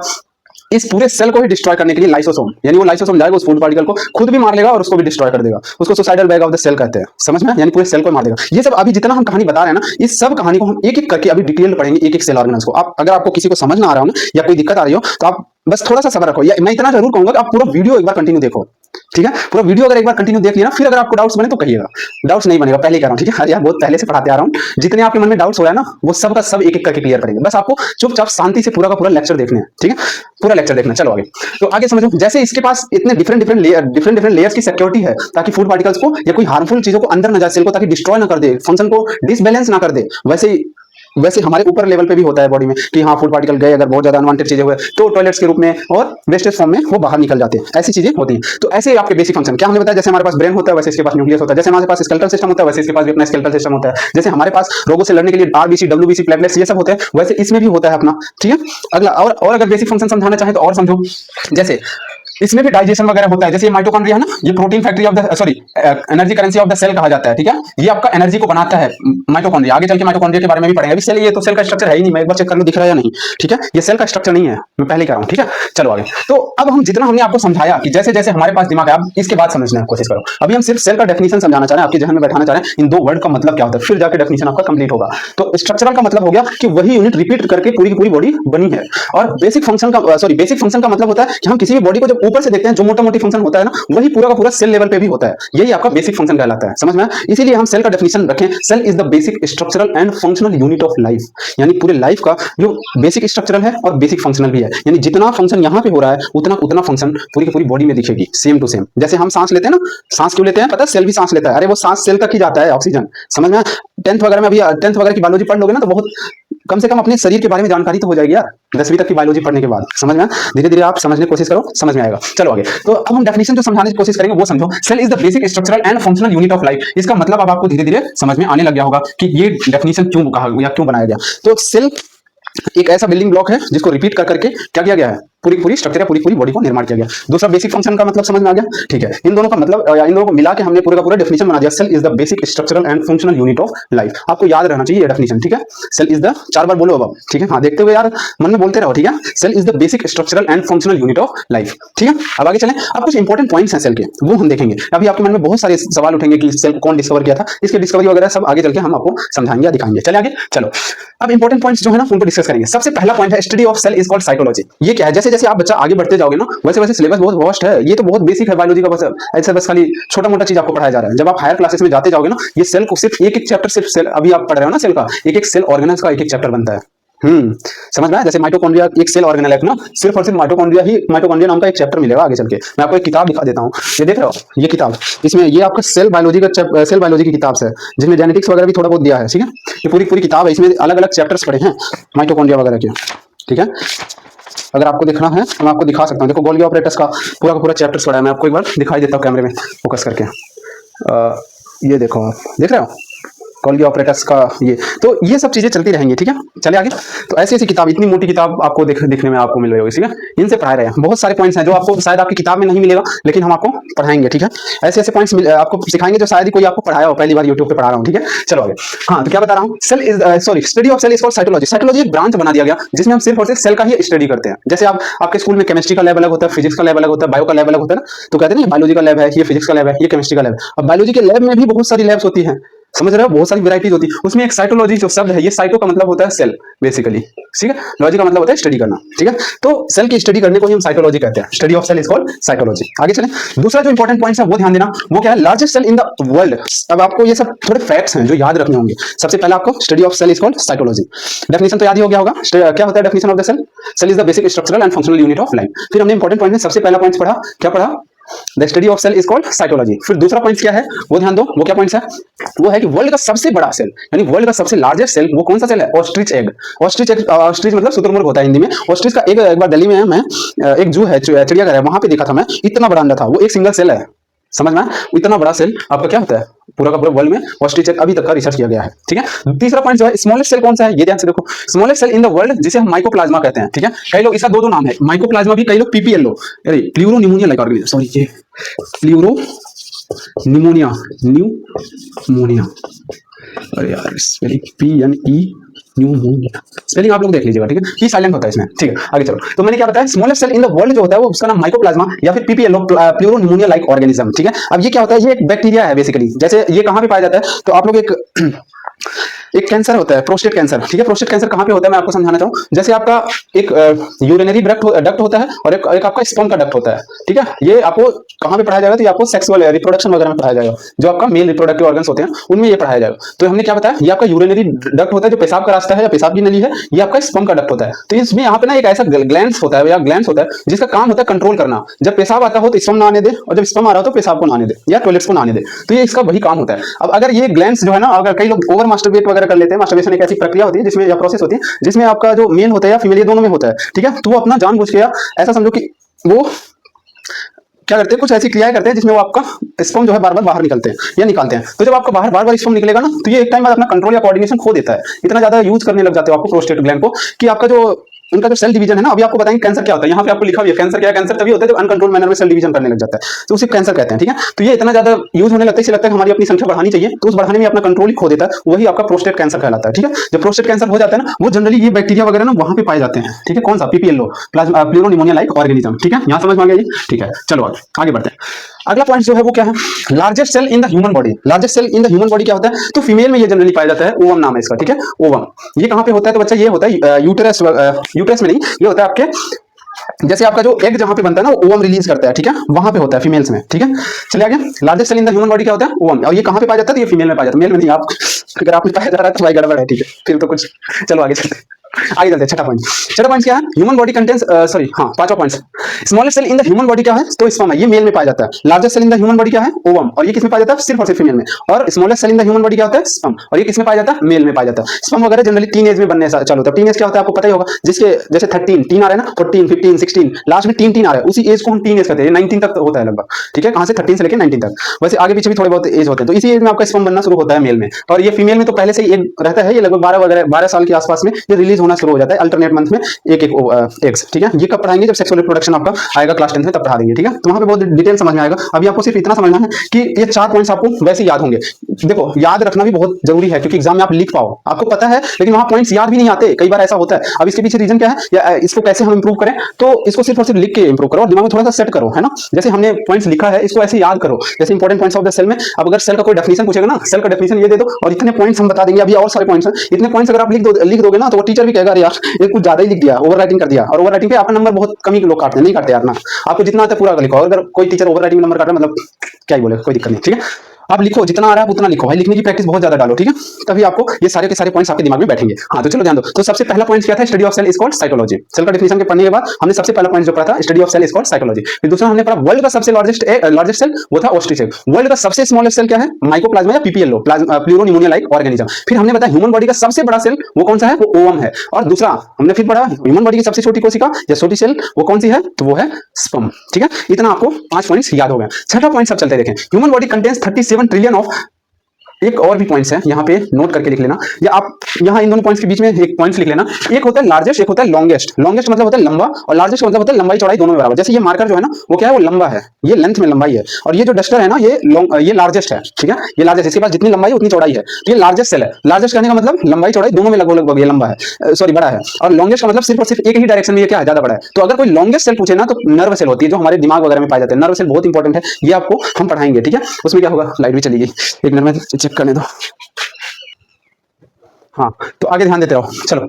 इस पूरे सेल को ही डिस्ट्रॉय करने के लिए लाइसोसोम, यानी वो लाइसोसोम जाएगा उस फूड पार्टिकल को खुद भी मार लेगा और उसको भी डिस्ट्रॉय कर देगा। उसको suicidal bag of the cell कहते हैं। समझ में? यानी पूरे सेल को मार देगा। ये सब अभी जितना हम कहानी बता रहे हैं ना, इस सब कहानी को हम एक एक करके अभी डिटेल पढ़ेंगे, एक एक सेल ऑर्गेनल्स को। आप अगर आपको किसी को समझ ना आ रहा हो ना, या कोई दिक्कत आ रही हो, तो आप बस थोड़ा सा सब्र रखो, या मैं इतना जरूर कहूंगा कि आप पूरा वीडियो एक बार कंटिन्यू देखो। ठीक है, पूरा वीडियो अगर एक बार कंटिन्यू देख लिया ना, फिर अगर आपको डाउट्स बने तो कहिएगा, डाउट्स नहीं बनेगा, पहले कह रहा हूँ, ठीक है यार, बहुत पहले से पढ़ाते आ रहा हूँ, जितने आपके मन में डाउट्स हो रहा है ना, वो सब का सब एक एक करके क्लियर करेंगे, बस आपको चुपचाप शांति से पूरा का पूरा लेक्चर देखना है, ठीक है, पूरा लेक्चर देखना। चलो आगे, तो आगे समझो, जैसे इसके पास इतने डिफरेंट लेयर्स की सिक्योरिटी है, ताकि फूड पार्टिकल्स को या कोई हार्मफुल चीजों को अंदर न जाए, सेल को ताकि डिस्ट्रॉय ना कर दे, फंक्शन को डिसबैलेंस ना कर दे, वैसे हमारे ऊपर लेवल पे भी होता है बॉडी में कि हाँ फूड पार्टिकल गए, अगर बहुत ज्यादा अनवांटेड चीजें हुए तो टॉयलेट्स के रूप में और वेस्टेज फॉर्म में वो बाहर निकल जाते हैं, ऐसी चीजें होती हैं। तो ऐसे आपके बेसिक फंक्शन क्या हमने बताया, जैसे हमारे पास ब्रेन होता है वैसे इसके पास न्यूक्लियस होता है, जैसे हमारे पास स्केलेटल सिस्टम होता है वैसे इसके पास भी अपना स्केलेटल सिस्टम होता है, जैसे हमारे पास रोगों से लड़ने के लिए आरबीसी, डब्ल्यूबीसी, प्लेटलेट्स ये सब होते हैं, वैसे इसमें भी होता है अपना, ठीक है। अगला और अगर बेसिक फंक्शन समझाना चाहें तो और समझो, जैसे इसमें भी डाइजेशन वगैरह होता है, जैसे ये माइटोकॉन्ड्रिया है ना, ये protein factory of the energy currency of the cell कहा जाता है, ठीक है, ये आपका एनर्जी को बनाता है माइटोकॉन्ड्रिया। आगे चल के माइटोकॉन्ड्रिया के बारे में भी पढ़ेंगे, अभी सेल ये तो सेल का स्ट्रक्चर है ही नहीं, मैं एक बार चेक कर लूं दिख रहा है या नहीं, ठीक है, ये सेल का स्ट्रक्चर नहीं है, मैं पहले कह रहा हूं, ठीक है। चलो आगे, तो अब हम जितना हमने आपको समझाया कि जैसे जैसे हमारे पास दिमाग है, अब इसके बाद समझने की कोशिश करो। अभी हम सिर्फ सेल का डेफिनेशन समझाना चाह रहे हैं, आपके जहन में बैठाना चाह रहे हैं, इन दो वर्ड का मतलब क्या होता है, फिर जाकर डेफिनेशन आपका कंप्लीट होगा। तो स्ट्रक्चरल का मतलब हो गया कि वही यूनिट रिपीट करके पूरी की पूरी बॉडी बनी है, और बेसिक फंक्शन का मतलब होता है कि हम किसी भी बॉडी को जब ऊपर से देखते हैं, जो मोटा मोटी फंक्शन होता है ना, वही पूरा का पूरा सेल लेवल पे भी होता है, यही आपका बेसिक फंक्शन कहलाता है, समझ में? इसीलिए हम सेल का डेफिनेशन रखें, cell is the basic structural and functional unit of life, यानी पूरे लाइफ का जो बेसिक स्ट्रक्चरल है और बेसिक फंक्शनल भी है, यानी जितना फंक्शन यहाँ पे हो रहा है उतना फंक्शन पूरी की पूरी बॉडी में दिखेगी, सेम टू सेम। जैसे हम सांस लेते हैं ना, सांस क्यों लेते हैं पता है? सेल भी सांस लेता है, अरे वो सांस सेल तक ही जाता है, ऑक्सीजन, समझ में? 10th वगैरह में, अभी 10th वगैरह की बायोलॉजी पढ़ लोगे ना, तो बहुत कम से कम अपने शरीर के बारे में जानकारी तो हो जाएगी यार, 10वीं तक की बायोलॉजी पढ़ने के बाद, समझ में? धीरे धीरे आप समझने की कोशिश करो, समझ में आएगा। चलो आगे, तो अब हम डेफिनेशन जो समझाने की कोशिश करेंगे वो समझो, cell is the basic structural and functional unit of life. इसका मतलब अब आपको धीरे धीरे समझ में आने लग गया होगा कि ये डेफिनेशन क्यों कहा या क्यों बनाया गया। तो सेल एक ऐसा बिल्डिंग ब्लॉक है जिसको रिपीट कर करके क्या किया गया है, पूरी स्ट्रक्चर है, पूरी बॉडी को निर्माण किया गया। दूसरा बेसिक फंक्शन का मतलब समझ में आ गया, ठीक है। इन दोनों का मतलब, इन दोनों को मिला के हमने पूरा का पूरा डेफिनेशन बना दिया, cell is the basic structural and functional unit of life. आपको याद रहना चाहिए ये डेफिनेशन, ठीक है। सेल इज द, 4 बार बोलो अब, ठीक है, हाँ देखते हुए यार मन में बोलते रहो, ठीक है। Cell is the basic structural and functional unit of life, ठीक है। अब आगे चलें, अब कुछ इंपॉर्टेंट पॉइंट्स हैं सेल के, वो हम देखेंगे। अभी आपके मन में बहुत सारे सवाल उठेंगे कि सेल को कौन डिस्कवर किया था, इसके डिस्कवरी वगैरह सब आगे चल के हम आपको समझाएंगे, दिखाएंगे। चले आगे, चलो अब इंपॉर्टेंट पॉइंट्स जो है ना उनको डिस्कस करेंगे। सबसे पहला पॉइंट है, study of cell is called cytology. ये क्या है? जैसे जैसे आप बच्चा आगे बढ़ते जाओगे ना, वैसे वैसे सिलेबस बहुत वास्ट है, ये तो बहुत बेसिक है बायोलॉजी का, बस ऐसे बस खाली छोटा मोटा चीज आपको पढ़ाया जा रहा है। जब आप हायर क्लासेस में जाते जाओगे ना, ये सेल को सिर्फ एक एक चैप्टर, सिर्फ सेल, अभी आप पढ़ रहे हो ना सेल का, एक एक सेल ऑर्गेनल्स का एक एक चैप्टर बनता है। समझ में आया? जैसे माइटोकॉन्ड्रिया एक सेल ऑर्गेनल है ना, सिर्फ और सिर्फ माइटोकॉन्ड्रिया नाम का एक चैप्टर मिलेगा आगे चल के। मैं आपको एक किताब दिखा देता हूँ, ये देख रहे हो, ये किताब, इसमें ये आपका सेल बायोलॉजी की किताब है, जिसमें जेनेटिक्स वगैरह भी थोड़ा बहुत दिया है, ठीक है। ये पूरी किताब है, इसमें अलग अलग चैप्टर्स पढ़े हैं माइटोकॉन्ड्रिया वगैरह के, ठीक है। अगर आपको देखना है तो मैं आपको दिखा सकता हूँ, देखो गोल्गी ऑपरेटस का पूरा चैप्टर पढ़ा है, मैं आपको एक बार दिखाई देता हूँ कैमरे में फोकस करके। ये देखो, आप देख रहे हो गोल्गी ऑपरेटस का, ये सब चीजें चलती रहेंगी, ठीक है। चले आगे, तो ऐसी किताब, इतनी मोटी किताब आपको दिखने में आपको मिल रही होगी, ठीक है। इनसे पढ़ाए रहे हैं, बहुत सारे पॉइंट्स हैं जो आपको शायद आपकी किताब में नहीं मिलेगा, लेकिन हम आपको पढ़ाएंगे, ठीक है। ऐसे पॉइंट्स आपको सिखाएंगे जो शायद ही कोई आपको पढ़ाया हो, पहली बार यूट्यूब पे पढ़ा रहा हूँ, ठीक है। चलो आगे, हाँ तो क्या बता रहा हूँ, cell is study of cell is called cytology. Cytology एक ब्रांच बना दिया गया जिसमें हम सिर्फ और सिर्फ सेल का ही स्टडी करते हैं। जैसे आपके स्कूल में केमिस्ट्री का लैब अलग होता है, फिजिक्स का लैब अलग होता है, बायो का लैब अलग होता है ना, तो कहते हैं बायोलॉजी का लैब है, ये फिजिक्स का लैब है, ये केमिस्ट्री का लैब है। अब बायोलॉजी के लैब में भी बहुत सारी लैब्स होती हैं, समझ रहे हो, बहुत सारी वैरायटीज होती है। उसमें एक साइटोलॉजी जो शब्द है, ये साइटो का मतलब होता है सेल बेसिकली, ठीक है। लॉजी का मतलब होता है स्टडी करना, ठीक है। तो सेल की स्टडी करने को ही हम साइटोलॉजी कहते हैं, study of cell is called cytology. आगे चलें, दूसरा जो इंपॉर्टेंट पॉइंट है वो ध्यान देना, वो क्या है, largest cell in the world. अब आपको ये सब थोड़े फैक्ट्स हैं जो याद रखने होंगे। सबसे पहले आपको study of cell is called cytology, definition तो याद ही हो गया होगा, क्या होता है definition of the cell, cell is the basic structural and functional unit of life. फिर हमने इंपॉर्टेंट पॉइंट में सबसे पहला पॉइंट पढ़ा, क्या पढ़ा, the study of cell is called cytology. फिर दूसरा पॉइंट क्या है वो ध्यान दो, वो क्या पॉइंट है, वो है कि वर्ल्ड का सबसे बड़ा सेल, यानी वर्ल्ड का सबसे लार्जेस्ट सेल वो कौन सा सेल है, ऑस्ट्रिच एग। ऑस्ट्रिच मतलब शुतुरमुर्ग होता है हिंदी में। ऑस्ट्रिच का एक बार दिल्ली में मैं एक जू है, चिड़ियाघर है, वहां पे देखा था मैं, इतना बड़ा अंडा था, वो एक सिंगल सेल है, समझ में? इतना बड़ा सेल आपका क्या होता है, पूरा का पूरा वर्ल्ड में ऑस्ट्रिच एग अभी तक का रिसर्च किया गया है, ठीक है। तीसरा पॉइंट जो है, स्मॉलेस्ट सेल कौन सा है, ये ध्यान से देखो, smallest cell in the world जिसे हम माइकोप्लाज्मा कहते हैं, ठीक है। कई लोग, इसका दो नाम है, माइकोप्लाज्मा भी, कई लोग पीपीएलओ, अरे pleuro pneumonia like organism, sorry ये प्लूरो निमोनिया, अरे यार स्पेलिंग PNE न्यूमोनिया, स्पेलिंग आप लोग देख लीजिएगा, ठीक है। ये साइलेंट होता है इसमें, ठीक है। आगे चलो, तो मैंने क्या बताया, smallest cell in the world जो होता है वो उसका नाम माइकोप्लाज्मा या फिर PPLO, pleuro pneumonia like organism, ठीक है। अब ये क्या होता है, ये एक बैक्टीरिया है बेसिकली। जैसे ये कहां पे पाया जाता है, तो आप लोग एक एक कैंसर होता है प्रोस्टेट कैंसर, ठीक है। प्रोस्टेट कैंसर कहाँ पे होता है मैं आपको समझाना चाहूँ। जैसे आपका एक यूरिनरी डक्ट होता है और एक आपका स्पर्म का डक्ट होता है, ठीक है। ये आपको कहाँ पे पढ़ाया जाएगा, तो ये आपको सेक्सुअल रिप्रोडक्शन वगैरह में पढ़ाया जाएगा, जो आपका मेल रिप्रोडक्टिव ऑर्गन्स होते हैं उनमें ये पढ़ाया जाएगा। तो हमने क्या बताया, ये आपका यूरिनरी डक्ट होता है जो पेशाब का रास्ता है या पेशाब की नली है, ये आपका स्पर्म का डक्ट होता है। तो इसमें यहाँ पे ना एक ऐसा ग्लैंड्स होता है या ग्लैंड्स होता है जिसका काम होता है कंट्रोल करना, जब पेशाब आता हो तो स्पर्म ना आने दे, और जब स्पर्म आ रहा हो तो पेशाब को ना आने दे या टॉयलेट्स को ना आने दे। तो ये इसका वही काम होता है। अब अगर ये ग्लैंड्स जो है ना, अगर कई लोग ओवर मास्टरबेट वगैरह कर लेते हैं, मास्टरबेशन एक ऐसी प्रक्रिया होती है जिसमें या प्रोसेस होती है जिसमें आपका जो मेल होता है या फीमेल, ये दोनों में होता है, ठीक है। तो वो अपना जानबूझ के या ऐसा समझो कि वो क्या करते हैं, कुछ ऐसी क्रियाएं करते हैं जिसमें वो आपका स्पर्म जो है बार बार बाहर निकलते हैं या निकालते हैं। तो जब आपका बाहर बार बार स्पर्म निकलेगा ना, तो ये एक टाइम बाद अपना कंट्रोल या कोऑर्डिनेशन खो देता है। इतना ज्यादा यूज करने लग जाते हो आपको प्रोस्टेट ग्लैंड को कि आपका जो उनका जो सेल डिवीजन है ना, अभी आपको बताएंगे कैंसर क्या होता है। यहाँ पे आपको लिखा हुआ है कैंसर क्या है। कैंसर तभी होता है जब अनकंट्रोल मैनर में सेल डिवीजन करने लग जाता है, तो उसे कैंसर कहते हैं, ठीक है। तो ये इतना ज्यादा यूज होने लगता है, इसलिए लगता है हमारी अपनी संख्या बढ़ानी चाहिए, तो उस बढ़ाने में अपना कंट्रोल ही खो देता है। वही आपका प्रोस्टेट कैंसर कहलाता है, ठीक है। जब प्रोस्टेट कैंसर हो जाता है ना, वो जनरली ये बैक्टीरिया वगैरह ना वहाँ पे पाए जाते हैं, ठीक है। कौन सा, पीपीएलओ, प्लूरोनिमोनिया लाइक ऑर्गेनिज्म, ठीक है। यहाँ समझ में आ गया ये, ठीक है। चलो आगे बढ़ते हैं। अगला पॉइंट जो है वो क्या है, largest cell in the human body. Largest cell in the human body क्या होता है, तो फीमेल में ये जनरली पाया जाता है, ओवम नाम है इसका, ठीक है। ओवम ये कहाँ पे होता है, तो बच्चा ये होता है यूटेरस, यूटेरस में नहीं, ये होता है आपके जैसे आपका जो एग जहां पे बनता है ना, वो ओवम रिलीज करता है, ठीक है, वहां पे होता है फीमेल्स में, ठीक है। चलिए आगे, largest cell in the human body क्या होता है, ओवम। और ये कहां पे पाया जाता है, तो ये फीमेल में पाया जाता है, मेल में नहीं। आप अगर आप में पाया जा रहा है तो भाई गड़बड़ है, ठीक है, फिर तो कुछ। चलो आगे चलते हैं, आगे चलते हैं। छठा पॉइंट क्या है, ह्यूमन बॉडी कंटेन्स, सॉरी हाँ, पांचवा point, smallest cell in the human body क्या है, तो स्पर्म है, ये मेल में पाया जाता है। Largest cell in the human body क्या है, ओवम, और ये किसमें पाया जाता है, सिर्फ और सिर्फ फीमेल में। और smallest cell in the human body क्या होता है, स्पर्म, और ये किसमें पाया जाता है, मेल में पाया जाता है। स्पर्म वगैरह जनरली टीन एज में बनने चालू होता है। टीन एज क्या होता है आपको पता ही होगा, जिसके जैसे 13 टीन आ रहा है ना, 14 15 16 लास्ट में टीन आ रहा है, उसी एज को हम टीन एज कहते हैं। 19 तक होता है लगभग, ठीक है, कहां से 13 से लेकर 19 तक। वैसे आगे पीछे भी थोड़े बहुत एज होते हैं, तो इसी एज में आपका स्पर्म बनना शुरू होता है मेल में। और ये फीमेल में तो पहले से ही एग रहता है, ये लगभग 12 साल के आसपास में ये रिलीज होना शुरू हो जाता है, अल्टरनेट मंथ में एक एग्स, ठीक है। ये कब पढ़ाएंगे, जब सेक्सुअल रिप्रोडक्शन आपका आएगा क्लास 10 में, तब पढ़ा देंगे, ठीक है। तो वहां पे बहुत डिटेल समझ में आएगा। अभी आपको सिर्फ इतना समझना है कि ये 4 पॉइंट्स आपको वैसे याद होंगे। देखो याद रखना भी बहुत जरूरी है, क्योंकि एग्जाम में आप लिख पाओ, आपको पता है लेकिन वहां पॉइंट्स याद भी नहीं आते, कई बार ऐसा होता है। अब इसके पीछे रीजन क्या है या इसको कैसे हम इंप्रूव करें, तो इसको सिर्फ और सिर्फ लिख के इंप्रूव करो और दिमाग में थोड़ा सा सेट करो, है ना। जैसे हमने पॉइंट्स लिखा है, इसको ऐसे याद करो। जैसे important points of the cell में, अब अगर सेल का कोई डेफिनेशन पूछेगा ना, सेल का डेफिनेशन ये दे दो और इतने पॉइंट्स हम बता देंगे। अभी और सारे पॉइंट्स हैं, इतने पॉइंट्स अगर आप लिख दोगे ना, तो वो टीचर भी कहेगा यार ये कुछ ज्यादा ही लिख दिया, ओवर राइटिंग कर दिया। और ओवर राइटिंग पे आपका नंबर बहुत कम ही लोग काटते हैं, नहीं काटते यार ना। आपको जितना आता है पूरा लिखो। अगर कोई टीचर ओवर राइटिंग नंबर काट रहा है, मतलब क्या ही बोले, कोई दिक्कत नहीं, ठीक है। आप लिखो, जितना आ रहा है उतना लिखो भाई, लिखने की प्रैक्टिस बहुत ज्यादा डालो, ठीक है। तभी आपको ये सारे के सारे पॉइंट्स आपके दिमाग में बैठेंगे। हाँ तो चलो ध्यान दो। तो सबसे पहला पॉइंट क्या था, study of cell is called psychology. Cell का डेफिनेशन के पढ़ने के बाद हमने सबसे पहला पॉइंट जो पढ़ा था, study of cell is called psychology. फिर दूसरा हमने पढ़ा वर्ल्ड का सबसे लार्जेस्ट सेल, वो था ओस्ट्रिच। वर्ल्ड का सबसे स्मॉलेस्ट सेल क्या है, माइकोप्लाज्मा या पीपीएलओ, प्लूरोनिमोनिया लाइक ऑर्गेनिज्म। फिर हमने बताया ह्यूमन बॉडी का सबसे बड़ा सेल वो कौन सा है, वो ओवम है। और दूसरा हमने फिर पढ़ा ह्यूमन बॉडी की सबसे छोटी कोशिका या छोटी सेल वो कौन सी है, तो वो है स्पर्म, ठीक है। इतना आपको 5 पॉइंट्स याद हो गए। छठा पॉइंट सब चलते देखें, human body contains 37 trillion of, एक और भी पॉइंट्स है यहाँ पे नोट करके लिख लेना, या आप यहाँ इन दोनों पॉइंट्स के बीच में एक पॉइंट्स लिख लेना। एक होता है लार्जेस्ट, एक होता है लॉन्गेस्ट। लॉन्गेस्ट मतलब होता है लंबा, और लार्जेस्ट मतलब होता है लंबाई चौड़ाई दोनों में बराबर। जैसे ये मार्कर जो है ना, वो क्या है, वो लंबा है, ये लेंथ में लंबाई है। और ये जो डस्टर है ना, ये लार्जेस्ट है, ठीक है, ये लार्जेस्ट, इसके पास जितनी लंबाई है उतनी चौड़ाई है, तो ये लार्जेस्ट सेल है। लार्जेस्ट कहने का मतलब लंबाई चौड़ाई दोनों में लगभग ये लंबा है, सॉरी बड़ा है। और लॉन्गेस्ट का मतलब सिर्फ और सिर्फ एक ही डायरेक्शन में ये क्या है, ज्यादा बड़ा है। तो अगर कोई लॉन्गेस्ट सेल पूछे ना, तो नर्व सेल होती है, जो हमारे दिमाग वगैरह में पाए जाते हैं। नर्व सेल बहुत इंपॉर्टेंट है, ये आपको हम पढ़ाएंगे, ठीक है। उसमें क्या होगा, लाइट भी चली गई, एक मिनट में चेक करने दो। हाँ तो आगे ध्यान देते रहो। चलो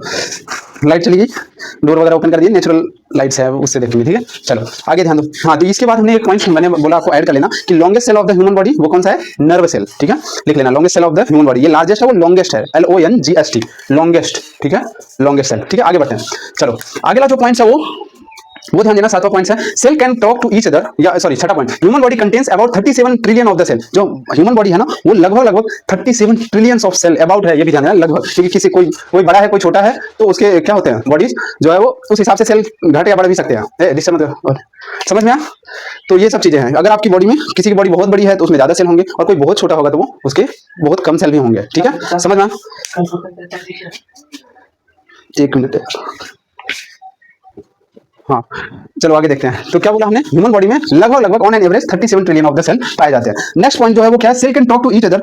लाइट चली गई, डोर वगैरह ओपन कर दिए, नेचुरल लाइट्स है उससे देखेंगे, ठीक है। चलो आगे ध्यान दो। हाँ तो इसके बाद हमने एक पॉइंट मैंने बोला आपको ऐड कर लेना कि longest cell of the human body वो कौन सा है, नर्व सेल, ठीक है। लिख लेना longest cell of the human body, ये लार्जेस्ट है, वो लॉन्गेस्ट है, LONGST, लॉन्गेस्ट, ठीक है, लॉन्गेस्ट सेल, ठीक है। आगे बढ़ते हैं। चलो अगला जो पॉइंट है वो ध्यान देना, 7वां पॉइंट है cell can talk to each other, या सॉरी 6वां point, human body contains about 37 trillion of the cell. जो ह्यूमन बॉडी है ना, वो लगभग 37 ट्रिलियन ऑफ सेल, अबाउट है, ये भी ध्यान देना लगभग, क्योंकि किसी कोई बड़ा है कोई छोटा है, तो उसके क्या होते हैं बॉडीज जो है वो उस हिसाब से सेल घट या बढ़ भी सकते हैं, समझ में आ। तो ये सब चीजें हैं। अगर आपकी बॉडी में किसी की बॉडी बहुत बड़ी है तो उसमें ज्यादा सेल होंगे, और कोई बहुत छोटा होगा तो वो उसके बहुत कम सेल भी होंगे, ठीक है, समझ में आ। एक मिनट, हाँ चलो आगे देखते हैं। तो क्या बोला हमने, ह्यूमन बॉडी में लगभग on an average 37 trillion of the cell पाए जाते हैं। नेक्स्ट पॉइंट जो है वो क्या है, cell can talk to each other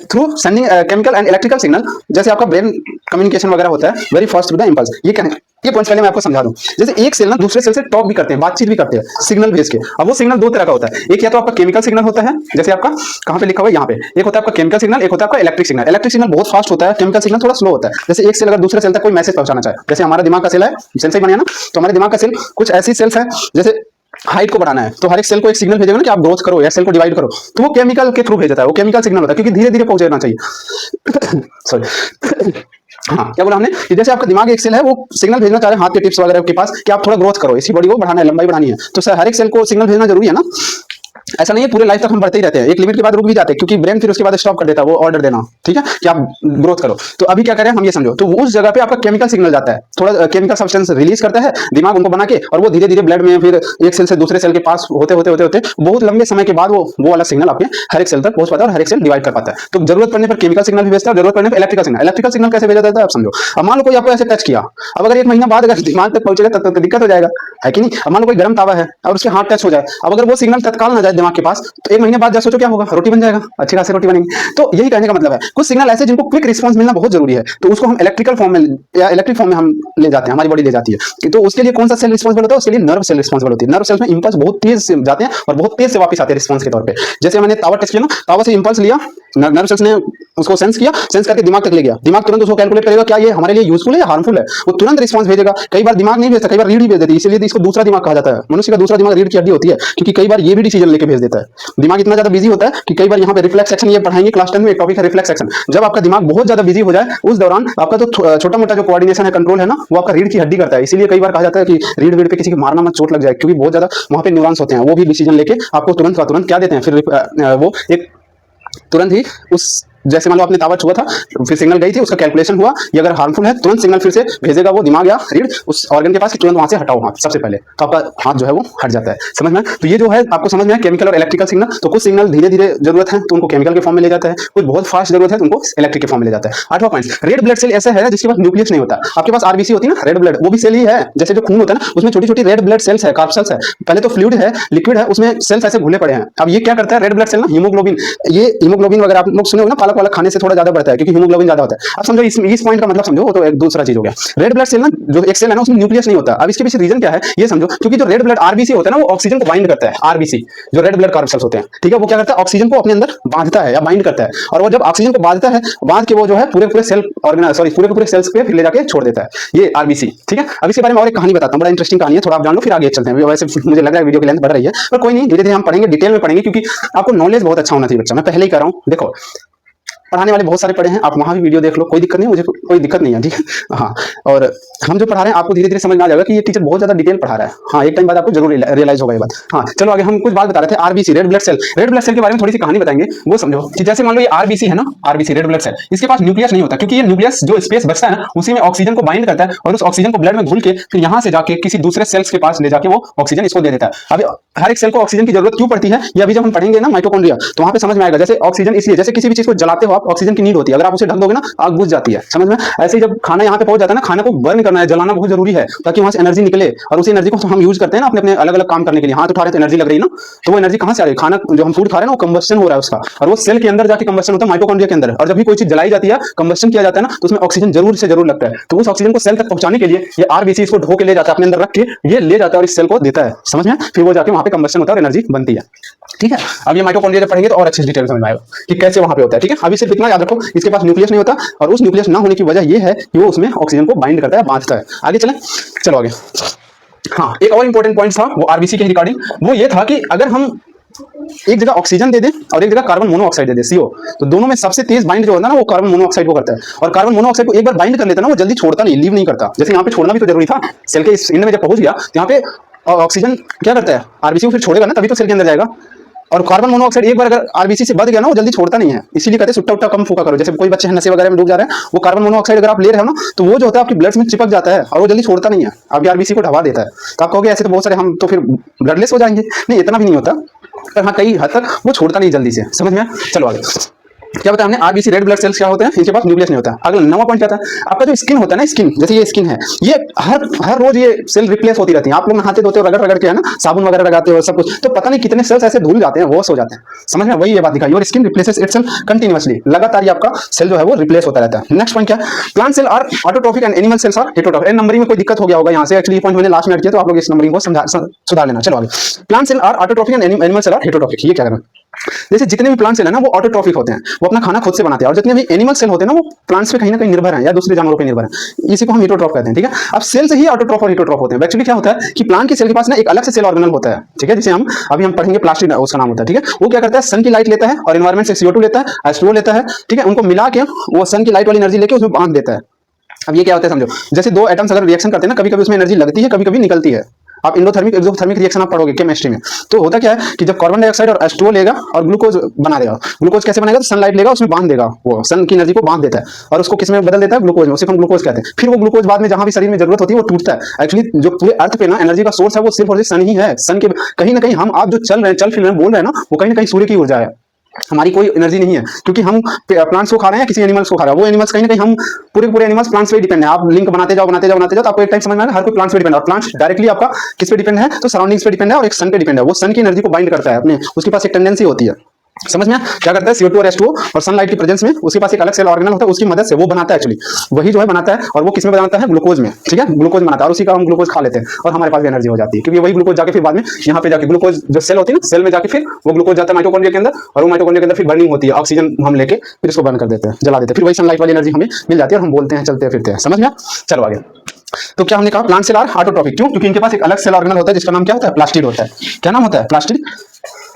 through sending chemical and electrical signal. जैसे आपका ब्रेन कम्युनिकेशन वगैरह होता है very fast through the impulse, ये क्या है, ये पॉइंट पहले मैं आपको समझा दूं। जैसे एक सेल ना दूसरे सेल से टॉक भी करते हैं, बातचीत भी करते हैं सिग्नल भेज के। अब वो सिग्नल दो तरह का होता है, एक या तो आपका केमिकल सिग्नल होता है, जैसे आपका कहां पे लिखा हुआ है यहाँ पे, एक होता है आपका केमिकल सिग्नल, एक होता है आपका इलेक्ट्रिक सिग्नल। इलेक्ट्रिक सिग्नल बहुत फास्ट होता है, केमिकल सिग्नल थोड़ा स्लो होता है। जैसे एक सेल अगर दूसरे सेल तक कोई मैसेज पहुंचाना चाहे, जैसे हमारा दिमाग का सेल है, सेल से ही बना ना, तो हमारे दिमाग का सेल कुछ ऐसी सेल्स है, जैसे हाइट को बढ़ाना है तो हर एक सेल को एक सिग्नल भेजेगा ना कि आप ग्रोथ करो या सेल को डिवाइड करो, तो वो केमिकल के थ्रू भेजता है, वो केमिकल सिग्नल होता है, क्योंकि धीरे धीरे पहुंचना चाहिए। सॉरी हाँ, क्या बोला हमने कि जैसे आपका दिमाग एक सेल है, वो सिग्नल भेजना चाह रहे हैं हाथ के टिप्स वगैरह के पास कि आप थोड़ा ग्रोथ करो, इसी बॉडी को बढ़ाना है, लंबाई बढ़ानी है, तो सर हर एक सेल को सिग्नल भेजना जरूरी है ना। ऐसा नहीं है पूरे लाइफ तक हम बढ़ते ही रहते हैं, एक लिमिट के बाद रुक भी जाते हैं, क्योंकि ब्रेन फिर उसके बाद स्टॉप कर देता है वो ऑर्डर देना, ठीक है, कि आप ग्रोथ करो। तो अभी क्या करें हम ये समझो, तो उस जगह पे आपका केमिकल सिग्नल जाता है, थोड़ा केमिकल सब्सटेंस रिलीज करता है दिमाग उनको बना के, और वो धीरे धीरे ब्लड में फिर एक सेल से दूसरे सेल के पास होते होते होते होते बहुत लंबे समय के बाद वो वाला सिग्नल आपके हर एक सेल तक पहुंच पाता है और हर एक सेल डिवाइड कर पाता है। तो जरूरत पड़ने पर केमिकल सिग्नल भी भेजता है, जरूरत पड़ने पर इलेक्ट्रिकल सिग्नल। इलेक्ट्रिकल सिग्नल कैसे भेजा जाता है आप समझो। अब मान लो कोई आपको ऐसे टच किया, अब अगर एक महीना बाद अगर दिमाग तक पहुंचेगा तब तो दिक्कत हो जाएगा, है कि नहीं। अब मान लो कोई गर्म तावा है और उसके हाथ टच हो जाए, अब अगर वो सिग्नल तत्काल ना जाए दिमाग के पास, तो एक महीने बाद जब सोचो क्या होगा, रोटी बन जाएगा, अच्छी खासी रोटी बनेगी। तो यही कहने का मतलब है, कुछ सिग्नल ऐसे जिनको क्विक रिस्पांस मिलना बहुत जरूरी है, तो उसको हम इलेक्ट्रिकल फॉर्म में या इलेक्ट्रिक फॉर्म में हम ले जाते हैं, हमारी बॉडी ले जाती है। तो उसके लिए कौन सा सेल रिस्पॉन्सिबल होता है, उसके लिए नर्व सेल रिस्पॉन्सिबल होती है। नर्व सेल्स में इंपल्स बहुत तेज से जाते हैं और बहुत तेज से वापस आते हैं रिस्पॉन्स के तौर पे। जैसे मैंने तावा टेस्ट किया ना, तावा से इंपल्स लिया, नर्व सेल्स ने उसको सेंस किया, सेंस करके दिमाग तक ले गया, दिमाग तुरंत उसको कैलकुलेट करेगा क्या ये हमारे लिए यूजफुल है या हार्मफुल है, वो तुरंत रिस्पांस भेजेगा। कई बार दिमाग नहीं भेजता, कई बार रीढ़ ही भेज देती है, इसलिए इसको दूसरा दिमाग कहा जाता है। मनुष्य का दूसरा दिमाग रीढ़ की हड्डी होती है, क्योंकि कई बार ये भी डिसीजन लेके भेज देता है। दिमाग इतना ज्यादा बिजी होता है कि कई बार यहाँ पे रिफ्लेक्स एक्शन, ये पढ़ाएंगे क्लास 10 में, एक टॉपिक है रिफ्लेक्स एक्शन। जब आपका दिमाग बहुत ज्यादा बिजी हो जाए उस दौरान आपका तो छोटा मोटा जो कोऑर्डिनेशन है, कंट्रोल है ना, वो आपका रीढ़ की हड्डी करता है। इसीलिए कई बार कहा जाता है कि रीढ़ पे किसी को मारना मत, चोट लग जाए, क्योंकि बहुत ज्यादा वहां पे न्यूरॉन्स होते हैं, वो भी डिसीजन लेके आपको तुरंत का तुरंत क्या देते हैं, फिर वो एक तुरंत ही उस, जैसे मान लो आपने तावा छुआ था, फिर सिग्नल गई थी, उसका कैलकुलेशन हुआ, ये अगर हार्मफुल है तुरंत सिग्नल फिर से भेजेगा वो दिमाग या रीढ़ उस ऑर्गन के पास कि तुरंत वहां से हटाओ हाथ सबसे पहले, तो आपका हाथ जो है वो हट जाता है। समझ में? तो ये जो है आपको समझ में है केमिकल और इलेक्ट्रिकल सिग्नल। तो कुछ सिग्नल धीरे धीरे जरूरत है तो उनको केमिकल के फॉर्म में ले जाता है, कुछ बहुत फास्ट जरूरत है तो उनको इलेक्ट्रिक के फॉर्म में ले जाता है। 8वां पॉइंट, रेड ब्लड सेल ऐसा है जिसके पास न्यूक्लियस नहीं होता। आपके पास आरबीसी होती है ना, रेड ब्लड, वो भी सेल ही है, जैसे जो खून होता है ना उसमें छोटी छोटी रेड ब्लड सेल्स है, कार्पसेल्स है। पहले तो फ्लूइड है, लिक्विड है, उसमें सेल्स ऐसे घुले पड़े हैं। अब ये क्या करता है, रेड ब्लड सेल ना हीमोग्लोबिन, ये हीमोग्लोबिन वगैरह आप लोग सुने होंगे ना, पालक वालक खाने से थोड़ा ज्यादा बढ़ता है, क्योंकि हीमोग्लोबिन ज्यादा होता है। अब समझो इस पॉइंट का मतलब समझो, वो तो एक दूसरा चीज हो गया। रेड ब्लड सेल ना, जो एक सेल है ना, उसमें न्यूक्लियस नहीं होता। अब इसके पीछे रीजन क्या है ये समझो, क्योंकि जो रेड ब्लड आरबीसी होता है ना, वो ऑक्सीजन को बाइंड करता है। आरबीसी जो रेड ब्लड कार्पसेल्स होते हैं, ठीक है, वो क्या करता है, ऑक्सीजन को अपने अंदर बांधता है या बाइंड करता है, और वो जब ऑक्सीजन को बांधता है, बांध के वो जो है पूरे सेल ऑर्गेनाइज, सॉरी पूरे सेल्स पे फिर ले जाके छोड़ देता है, ये आरबीसी, ठीक है। अब इसके बारे में और एक कहानी बताता हूँ, बड़ा इंटरेस्टिंग कहानी है, थोड़ा आप जान लो फिर आगे चलते हैं। वैसे मुझे लग रहा है वीडियो की लेंथ बढ़ रही है, पर कोई नहीं, धीरे धीरे हम पढ़ेंगे, डिटेल में पढ़ेंगे, क्योंकि आपको नॉलेज बहुत अच्छा होना चाहिए बच्चा, मैं पहले ही कर रहा हूँ। देखो पढ़ाने वाले बहुत सारे पढ़े हैं, आप वहाँ भी वीडियो देख लो, कोई दिक्कत नहीं, मुझे कोई दिक्कत नहीं है, ठीक है। हाँ, और हम जो पढ़ा रहे हैं आपको धीरे धीरे समझ में आ जाएगा कि ये टीचर बहुत ज्यादा डिटेल पढ़ा रहा है। हाँ, एक टाइम बाद आपको जरूर रियलाइज होगा ये बात। हाँ, चलो आगे हम कुछ बात बता रहे थे, RBC red blood cell. Red blood cell के बारे में थोड़ी सी कहानी बताएंगे, वो समझो कि जैसे मान लो ये आरबीसी है ना, आरबीसी रेड ब्लड सेल, इसके पास न्यूक्लियस नहीं होता, क्योंकि ये न्यूक्लियस जो स्पेस बचता है ना, उसी में ऑक्सीजन को बाइंड करता है और उस ऑक्सीजन को ब्लड में घुल के फिर यहाँ से जाके किसी दूसरे सेल्स के पास ले जाके वो ऑक्सीजन इसको दे देता है। अब हर एक सेल को ऑक्सीजन की जरूरत क्यों पड़ती है, ये अभी जब हम पढ़ेंगे ना माइटोकॉन्ड्रिया, तो वहाँ पे समझ में आएगा। जैसे ऑक्सीजन इसलिए, जैसे किसी भी चीज को जलाते हो आप, ऑक्सीजन की नीड होती है, अगर आप उसे ढक दोगे ना आग बुझ जाती है, समझ में? ऐसे ही जब खाना यहाँ पे पहुंच जाता है ना, खाना को बर्न करना है, जलाना बहुत जरूरी है, ताकि वहां से एनर्जी निकले, और उसी एनर्जी को हम यूज करते हैं ना अपने अलग अलग काम करने के लिए। हाथ उठा रहे तो एनर्जी लग रही है ना, तो वो एनर्जी कहां से आ रही है, खाना जो हम फूड खा रहे हैं ना, वो कंबस्शन हो रहा है उसका, और वो सेल के अंदर जाके कंबस्शन होता है, माइटोकॉन्ड्रिया के अंदर। और जब भी कोई चीज जलाई जाती है, कंबस्शन किया जाता है ना, तो उसमें ऑक्सीजन जरूर से जरूर लगता है। तो उस ऑक्सीजन को सेल तक पहुंचाने के लिए ये आरबीसी इसको ढो के ले जाता है, अपने अंदर रख के ये ले जाता है और इस सेल को देता है, समझ में? फिर वो जाके वहां पे कंबस्शन होता है और एनर्जी बनती है, ठीक है। अब ये माइटोकॉन्ड्रिया जब पढ़ेंगे तो और अच्छे से डिटेल समझ में आएगा कि कैसे वहां पे होता है, ठीक है। अभी सिर्फ इतना याद रखो, इसके पास न्यूक्लियस नहीं होता, और उस न्यूक्लियस ना होने की वजह ये है कि वो उसमें ऑक्सीजन को बाइंड करता है, बांधता है। आगे चलें, चलो आगे। हाँ, एक और इंपॉर्टेंट पॉइंट था वो आरबीसी के रिगार्डिंग, वो ये था कि अगर हम एक जगह ऑक्सीजन दे दें और एक जगह कार्बन मोनोऑक्साइड दे दें, सीओ, तो दोनों में सबसे तेज बाइंड जो होता है ना, वो कार्बन मोनोऑक्साइड को करता है। और कार्बन मोनोऑक्साइड को एक बार बाइंड कर लेता है ना, वो जल्दी छोड़ता नहीं, लीव नहीं करता। जैसे यहाँ पे छोड़ना भी तो जरूरी था, सेल के इस एंड में जब पहुंच गया तो यहाँ पे ऑक्सीजन क्या करता है, आरबीसी को फिर छोड़ेगा ना, तभी तो सेल के अंदर जाएगा। और कार्बन मोनोऑक्साइड एक बार अगर आरबीसी से बढ़ गया ना, वो जल्दी छोड़ता नहीं है, इसीलिए कहते हैं सुट्टा उट्टा कम फूका करो। जैसे कोई बच्चे हैं नशे वगैरह में डूब जा रहे हैं, वो कार्बन मोनोऑक्साइड अगर आप ले रहे हो ना, तो वो जो होता है आपकी ब्लड में चिपक जाता है और वो जल्दी छोड़ता नहीं है, आपकी आरबीसी को ढवा देता है। तो आप कहोगे ऐसे तो बहुत सारे हम तो फिर ब्लडलेस हो जाएंगे, नहीं, इतना भी नहीं होता, पर हाँ कई हद तक वो छोड़ता नहीं जल्दी से, समझ में? चलो आगे। क्या बताया हमने, आरबीसी रेड ब्लड सेल्स क्या होते हैं, इनके पास न्यूक्लियस नहीं होता है। अगला 9वां पॉइंट क्या था, आपका जो स्किन होता है ना, स्किन जैसे ये स्किन है, ये हर रोज ये सेल रिप्लेस होती रहती है। आप लोग नहाते धोते हो, रगड़ रगड़ के है ना, साबुन वगैरह लगाते हो सब कुछ, तो पता नहीं कितने सेल्स ऐसे धुल जाते हैं, वॉश हो जाते हैं। समझ में, वही ये बात दिखाई, और स्किन रिप्लेसेस इटसेल्फ कंटिन्यूअसली, लगातार ये आपका सेल जो है वो रिप्लेस होता रहता है। नेक्स्ट पॉइंट क्या, plant cell are autotrophic and animal cells are heterotrophic. Numbering में कोई दिक्कत हो गया होगा यहाँ से, एक्चुअली ये पॉइंट मैंने लास्ट में ऐड किया, तो आप लोग इस नंबरिंग को सुधार लेना। चलो आगे, plant cell are autotrophic and animal cell are heterotrophic. ये क्या करना, जैसे जितने भी प्लांट सेल है ना वो ऑटोट्रॉफिक होते हैं, वो अपना खाना खुद से बनाते हैं, और जितने भी एनिमल सेल होते हैं ना वो प्लांट्स पे कहीं ना कहीं निर्भर हैं या दूसरे जानवरों पे निर्भर हैं। इसी को हम हेटेरोट्रॉफ कहते हैं, ठीक है। अब सेल से ही ऑटोट्रॉफ और हेटेरोट्रॉफ होते हैं। एक्चुअली क्या होता है कि प्लांट के सेल के पास ना एक अलग से सेल ऑर्गेनल होता है, ठीक है, जिसे हम अभी पढ़ेंगे, प्लास्टिड उसका नाम होता है, ठीक है। वो क्या करता है, सन की लाइट लेता है और एनवायरमेंट से CO2 लेता है, H2O लेता है, ठीक है, उनको मिला के वो सन की लाइट वाली एनर्जी लेके उसमें बांध देता है। अब ये क्या होता है समझो, जैसे दो एटम्स अगर रिएक्शन करते हैं ना, कभी कभी उसमें एनर्जी लगती है, कभी कभी निकलती है। आप इंडोथर्मिक एक्सोथर्मिक रिएक्शन आप पढ़ोगे केमिस्ट्री में, तो होता क्या है कि जब कार्बन डाइऑक्साइड और H2O लेगा और ग्लूकोज बना देगा, ग्लूकोज कैसे बनेगा, तो सनलाइट लेगा, उसमें बांध देगा, वो सन की एनर्जी को बांध देता है और उसको किस में बदल देता है, ग्लूकोज में, उसे हम ग्लूकोज कहते हैं। फिर वो ग्लूकोज बाद में जहां भी शरीर में जरूरत होती है वो टूटता है। एक्चुअली जो पूरे अर्थ पे ना एनर्जी का सोर्स है वो सिर्फ और सिर्फ सन ही है। सन के कहीं ना कहीं हम आप जो चल रहे हैं, चल फिर रहे हैं, बोल रहे हैं ना, वो कहीं ना कहीं सूर्य की ऊर्जा है, हमारी कोई एनर्जी नहीं है, क्योंकि हम प्लांट्स को खा रहे हैं या किसी एनिमल्स को खा रहा है। वो एनिमल्स कहीं ना कहीं हम पूरे एनिमल्स प्लांट्स पे डिपेंड है। आप लिंक बनाते जाओ तो आपको एक टाइम समझ में आएगा हर कोई प्लांट्स पे डिपेंड है, और प्लांट्स डायरेक्टली आपका किस पे डिपेंड है, तो सराउंडिंग्स पे डिपेंड है और एक सन पे डिपेंड है। वो सन की एनर्जी को बाइंड करता है अपने, उसके पास एक टेंडेंसी होती है, समझ में क्या करता है, CO2 और H2O और सनलाइट की प्रेजेंस में उसके पास एक अलग सेल ऑर्गेनल होता है, उसकी मदद से वो बनाता है। एक्चुअली वही जो है बनाता है, और वो किसमें बनाता है, ग्लूकोज में, ठीक है, ग्लूकोज बनाता है, और उसी का हम ग्लूकोज खा लेते हैं और हमारे पास भी एनर्जी हो जाती है, क्योंकि वही ग्लूकोज जाके फिर बाद में यहाँ पे जाके ग्लूकोज जो सेल होती है ना, सेल में जाके फिर वो ग्लूकोज जाता है माइटोकॉन्ड्रिया के अंदर, और वो माइटोकॉन्ड्रिया के अंदर फिर बर्निंग होती है, ऑक्सीजन हम लेके फिर इसको बर्न कर देते हैं, जला देते हैं, फिर वही सनलाइट वाली एनर्जी हमें मिल जाती है और हम बोलते हैं, चलते फिरते हैं। समझ में, चलो आगे। तो क्या हमने कहा, प्लांट सेल आर ऑटोट्रॉफिक, क्यों, क्योंकि इनके पास एक अलग सेल ऑर्गेनल होता है जिसका नाम क्या होता है, प्लास्टिड होता है। क्या नाम होता है, प्लास्टिड,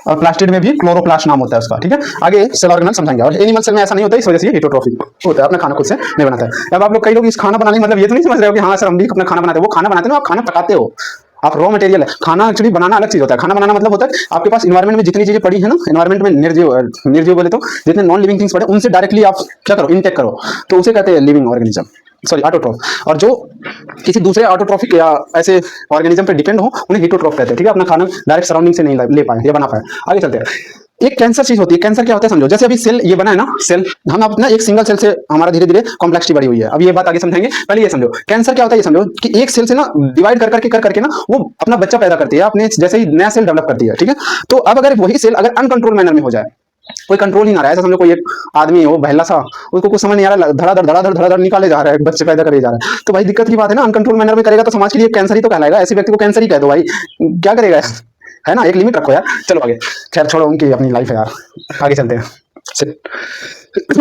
और प्लास्टिड में भी क्लोरोप्लास्ट नाम होता है उसका, ठीक है। आगे सेल ऑर्गेनल समझाएंगे। और एनिमल सेल में ऐसा नहीं होता है, इस वजह से ये हेटेरोट्रॉफिक होता है, अपना खाना खुद से नहीं बनाता है। अब आप लोग कई लोग इस खाना बनाने मतलब ये तो नहीं समझ रहे हो कि हाँ सर हम भी अपना खाना बनाते हैं, वो खाना बनाते हैं ना, आप खाना पकाते हो, आप रॉ मटेरियल है। खाना एक्चुअली बनाना अलग चीज होता है। खाना बनाना मतलब होता है आपके पास इन्वायरमेंट में जितनी चीजें पड़ी है ना, इन्वायरमेंट में निर्जीव बोले तो जितने नॉन लिविंग थिंग्स पड़े, उनसे डायरेक्टली आप क्या करो, इनटेक करो, तो उसे कहते हैं लिविंग ऑर्गेनिज्म, सॉरी ऑटोट्रॉफ। और जो किसी दूसरे ऑटोट्रॉफिक या ऐसे ऑर्गेनिज्म पे डिपेंड हो उन्हें हेटेरोट्रॉफ कहते हैं, ठीक है। अपना खाना डायरेक्ट सराउंडिंग से नहीं ले पाए या बना पाए। आगे चलते हैं, एक कैंसर चीज होती है। कैंसर क्या होता है समझो, जैसे अभी सेल ये बना है ना, सेल हम अपना एक सिंगल सेल से हमारा धीरे धीरे कॉम्प्लेक्सिटी बढ़ी हुई है। अब ये बात आगे समझेंगे, पहले ये समझो कैंसर क्या होता है। ये समझो कि एक सेल से ना डिवाइड कर करके ना वो अपना बच्चा पैदा करती है, अपने जैसे ही नया सेल डेवलप करती है, ठीक है। तो अब अगर वही सेल अगर अनकंट्रोल मैनर में हो जाए, कोई कंट्रोल ही ना रहा है, ऐसा समझो कोई एक आदमी हो बहला सा, उसको कुछ समझ नहीं आ रहा, धड़ाधड़ निकाले जा रहा है, बच्चे पैदा करे जा रहा है, तो भाई दिक्कत की बात है ना। अनकंट्रोल मैनर में करेगा तो समाज के लिए कैंसर ही तो कहलाएगा। ऐसे व्यक्ति को कैंसर ही कह दो भाई, क्या करेगा, है ना, एक लिमिट रखो यार। चलो आगे, खैर छोड़ो, उनकी अपनी लाइफ है यार, आगे चलते हैं।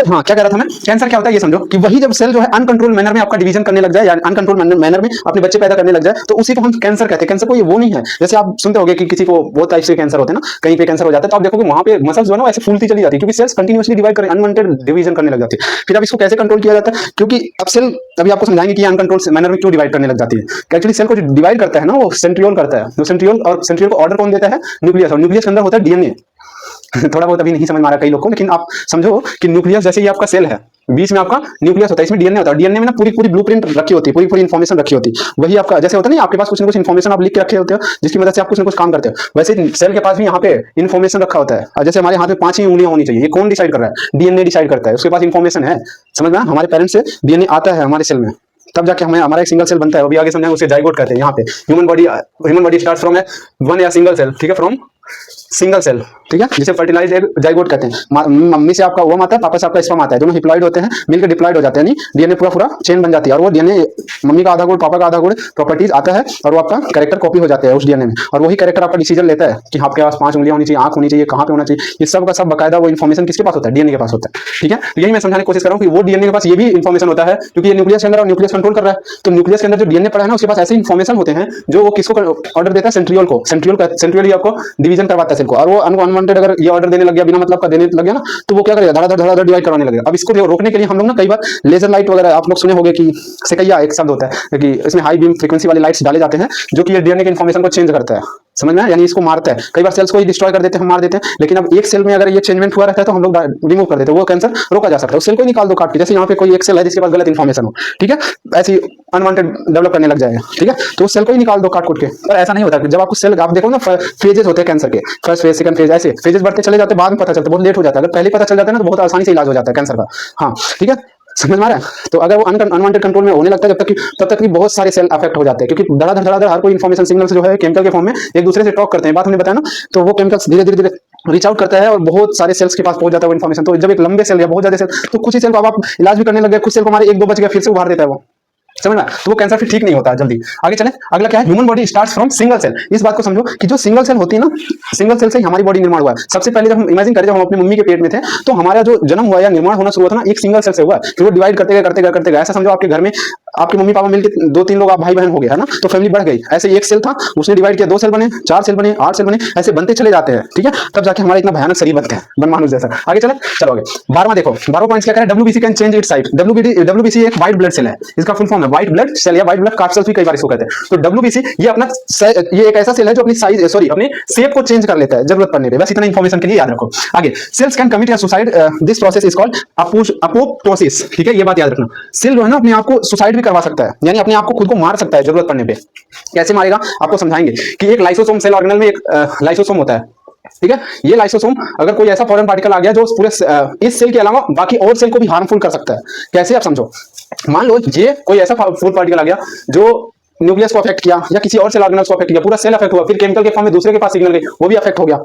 हाँ, क्या कह रहा था मैं, कैंसर क्या होता है ये समझो कि वही जब सेल जो है अनकंट्रोल मैनर में आपका डिवीजन करने लग जाए या अनकंट्रोल मैनर में अपने बच्चे पैदा करने लग जाए, तो उसी को हम कैंसर कहते हैं। कैंसर कोई वो नहीं है, जैसे आप सुनते होंगे कि किसी को बहुत टाइप से कैंसर होते हैं ना, कहीं पे कैंसर हो जाता है तो आप देखोगे वहां पे मसल्स जो है ना ऐसे फूलती चली जाती है, क्योंकि सेल्स कंटिन्यूअसली डिवाइड कर अनवांटेड डिवीजन करने लग जाती है। फिर अब इसको कैसे कंट्रोल किया जाता है, क्योंकि अब सेल अभी आपको समझाएंगे कि अनकंट्रोल मैनर में क्यों डिवाइड करने लग जाती है। एक्चुअली सेल को जो डिवाइड करता है ना वो सेंट्रियोल करता है, तो सेंट्रियोल को ऑर्डर कौन देता है, न्यूक्लियस, और न्यूक्लियस के अंदर होता है DNA। थोड़ा बहुत अभी नहीं समझ में आ रहा कई लोगों को, लेकिन आप समझो कि न्यूक्लियस जैसे ये आपका सेल है, बीच में आपका न्यूक्लियस होता है, इसमें DNA होता है। DNA में ना पूरी ब्लूप्रिंट रखी होती है, पूरी इन्फॉर्मेशन रखी होती है। वही आपका जैसे होता है ना, आपके पास कुछ ना कुछ इन्फॉर्मेशन आप लिख के रखे होते हो जिसकी मदद से आप कुछ ना कुछ काम करते हो, वैसे सेल के पास भी यहाँ पे इन्फॉर्मेशन रखा होता है। और जैसे हमारे हाथ में 5 ही उंगलियां होनी चाहिए, ये कौन डिसाइड कर रहा है, DNA डिसाइड करता है, उसके पास इन्फॉर्मेशन है। समझ में, हमारे पेरेंट्स से DNA आता है हमारे सेल में, तब जाके हमारा एक सिंगल सेल बनता है। अभी आगे समझाएंगे, उसे जाइगोट कहते हैं। यहाँ पे human body starts from one या सिंगल सेल, ठीक है, फ्रॉम सिंगल सेल, ठीक है, जिसे फर्टिलाइज एग जाइगोट कहते हैं। मम्मी से आपका ओवम आता है, पापा से आपका स्पर्म आता है, दोनों डिप्लॉइड होते हैं, मिलकर डिप्लॉइड हो जाते हैं, यानी DNA पूरा चेन बन जाती है। और वो DNA मम्मी का आधा गुण पापा का आधा गुण प्रॉपर्टीज आता है, और वो आपका कैरेक्टर कॉपी हो जाते हैं उस DNA में। और वही कैरेक्टर आपका डिसीजन लेता है कि आपके पास 5 उंगलियां होनी चाहिए, आंख होनी चाहिए, कहाँ पे होना चाहिए, ये सब का सब बकायदा वो इन्फॉर्मेशन किसके पास होता है, DNA के पास होता है, ठीक है। तो यही मैं समझाने की कोशिश कर रहा हूँ कि वो DNA के पास ये भी इन्फॉर्मेशन होता है, क्योंकि ये न्यूक्लियस के अंदर, और न्यूक्लियस कंट्रोल कर रहा है। तो न्यूक्लियस के अंदर जो DNA पड़ा है ना, उसके पास ऐसे इन्फॉर्मेशन होते हैं जो वो किसको ऑर्डर देता है, सेंट्रियोल को। सेंट्रियोल ही आपको डिवीजन करवाता है सेल को, और वो अनवांटेड अगर ये ऑर्डर देने लग गया, बिना मतलब का देने लग गया ना, तो वो क्या करेगा, धड़ाधड़ डिवाइड करवाने लगेगा। अब इसको रोकने के लिए हम लोग ना कई बार लेजर लाइट वगैरह, आप लोग सुने होंगे कि सेकैया एक शब्द होता है कि इसमें हाई बीम फ्रीक्वेंसी वाले लाइट्स डाले जाते हैं जो कि ये DNA की इन्फॉर्मेशन को चेंज करता है। समझ में आया? यानी इसको मारता है। कई बार सेल्स को ही डिस्ट्रॉय कर देते हैं, हम मार देते हैं, लेकिन अब एक सेल में अगर ये चेंजमेंट हुआ रहता है तो हम लोग रिमूव कर देते हैं, वो कैंसर रोका जा सकता है। उस सेल को ही निकाल दो काट के। जैसे यहाँ पे कोई एक सेल है जिसके पास गलत इन्फॉर्मेशन हो, ठीक है, ऐसी अनवांटेड डेवलप करने लग जाएगा, ठीक है, तो उस सेल को ही निकाल दो काट कूट के। पर ऐसा नहीं होता। जब आपको सेल, आप देखो ना, फेजेस होते हैं कैंसर के, फर्स्ट फेज, सेकंड फेज, ऐसे फेजेस बढ़ते चले जाते हैं, बाद में पता चलता है, बहुत लेट हो जाता है। अगर पहले पता चल जाता है ना तो बहुत आसानी से इलाज हो जाता है कैंसर का। हाँ, ठीक है, समझ में आ रहा है? तो अगर वो अनवांटेड कंट्रोल में होने लगता है तब तक कि बहुत सारे सेल अफेक्ट हो जाते हैं, क्योंकि धड़ाधड़ हर कोई इन्फॉर्मेशन सिग्नल्स जो है केमिकल के फॉर्म में एक दूसरे से टॉक करते हैं, बात हमने बताया ना, तो वो केमिकल्स धीरे धीरे रीच आउट करता है और बहुत सारे सेल्स के पास पहुंच जाता है वो इन्फॉर्मेशन। तो जब एक लंबे सेल या बहुत ज्यादा सेल, तो कुछ ही सेल को आप इलाज भी करने लग गए, कुछ सेल को हमारे एक दो बच गया, फिर से उभार देता है वो, समझ में? तो वो कैंसर फिर ठीक नहीं होता है जल्दी। आगे चलें, अगला क्या है? Human body starts from single cell. इस बात को समझो कि जो सिंगल सेल होती है ना, सिंगल सेल से ही हमारी बॉडी निर्माण हुआ है। सबसे पहले जब हम इमेजिन करें, जब हम अपनी मम्मी के पेट में थे, तो हमारा जो जन्म हुआ या निर्माण होना शुरू हुआ था ना, एक सिंगल सेल से हुआ, फिर वो डिवाइड करते गए। ऐसा समझो आपके घर में आपके मम्मी पापा मिलकर 2-3 लोग आप भाई बहन हो गए, है ना, तो फैमिली बढ़ गई। ऐसे एक सेल था, उसने डिवाइड किया, 2 सेल बने, 4 सेल बने, 8 सेल बने, ऐसे बनते चले जाते हैं, ठीक है, तब जाके हमारा इतना भयानक शरीर बनते हैं, बनमानुष जैसा। आगे चले, चलो आगे 12वां देखो, 12वां पॉइंट क्या कह रहा है? WBC can change it's site. WBC एक व्हाइट ब्लड सेल है, इसका फुल फॉर्म है व्हाइट ब्लड सेल या व्हाइट ब्लड कार्ड सेल्स भी कई बार इसको कहते हैं। तो डब्ल्यूबीसी ये अपना ये एक ऐसा सेल है जो अपनी साइज अपनी शेप को चेंज कर लेता है जरूरत पड़ने पे। बस इतना इंफॉर्मेशन के लिए याद रखो। आगे, cells can commit suicide, this process is called apoptosis, ठीक है, ये बात याद रखना। सेल जो है ना अपने आप को सुसाइड भी करवा सकता है, यानी अपने आप को खुद को मार सकता है जरूरत पड़ने पे। कैसे मारेगा आपको समझाएंगे कि एक लाइसोसोम, सेल ऑर्गेनल में एक लाइसोसोम होता है, ठीक है। ये लाइसोसोम अगर कोई ऐसा फॉरेन पार्टिकल आ गया जो पूरे इस सेल के अलावा बाकी और सेल को भी हार्मफुल कर सकता है। कैसे आप समझो, मान लो ये कोई ऐसा फूड पार्टिकल आ गया जो न्यूक्लियस को अफेक्ट किया या किसी और सेल ऑर्गेनल्स को अफेक्ट किया, पूरा सेल अफेक्ट हुआ, फिर केमिकल के फॉर्म में दूसरे के पास सिग्नल गई, वो भी अफेक्ट हो गया,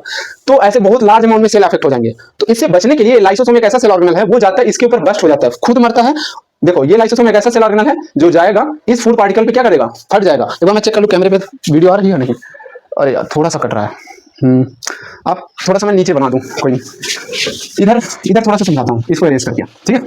तो ऐसे बहुत लार्ज अमाउंट में सेल अफेक्ट हो जाएंगे। तो इससे बचने के लिए लाइसोसोम एक ऐसा सेल ऑर्गेनल है, वो जाता है इसके ऊपर बस्ट हो जाता है, खुद मरता है। देखो, ये लाइसोसोम एक ऐसा सेल ऑर्गेनल है जो जाएगा इस फूड पार्टिकल पे, क्या करेगा? फट जाएगा। एक बार मैं चेक कर लूं कैमरे पे वीडियो आ रही है नहीं? अरे यार थोड़ा सा कट रहा है। आप थोड़ा सा मैं नीचे बना दूं, कोई नहीं, इधर थोड़ा सा समझाता हूँ, इसको इरेज कर दिया, ठीक है,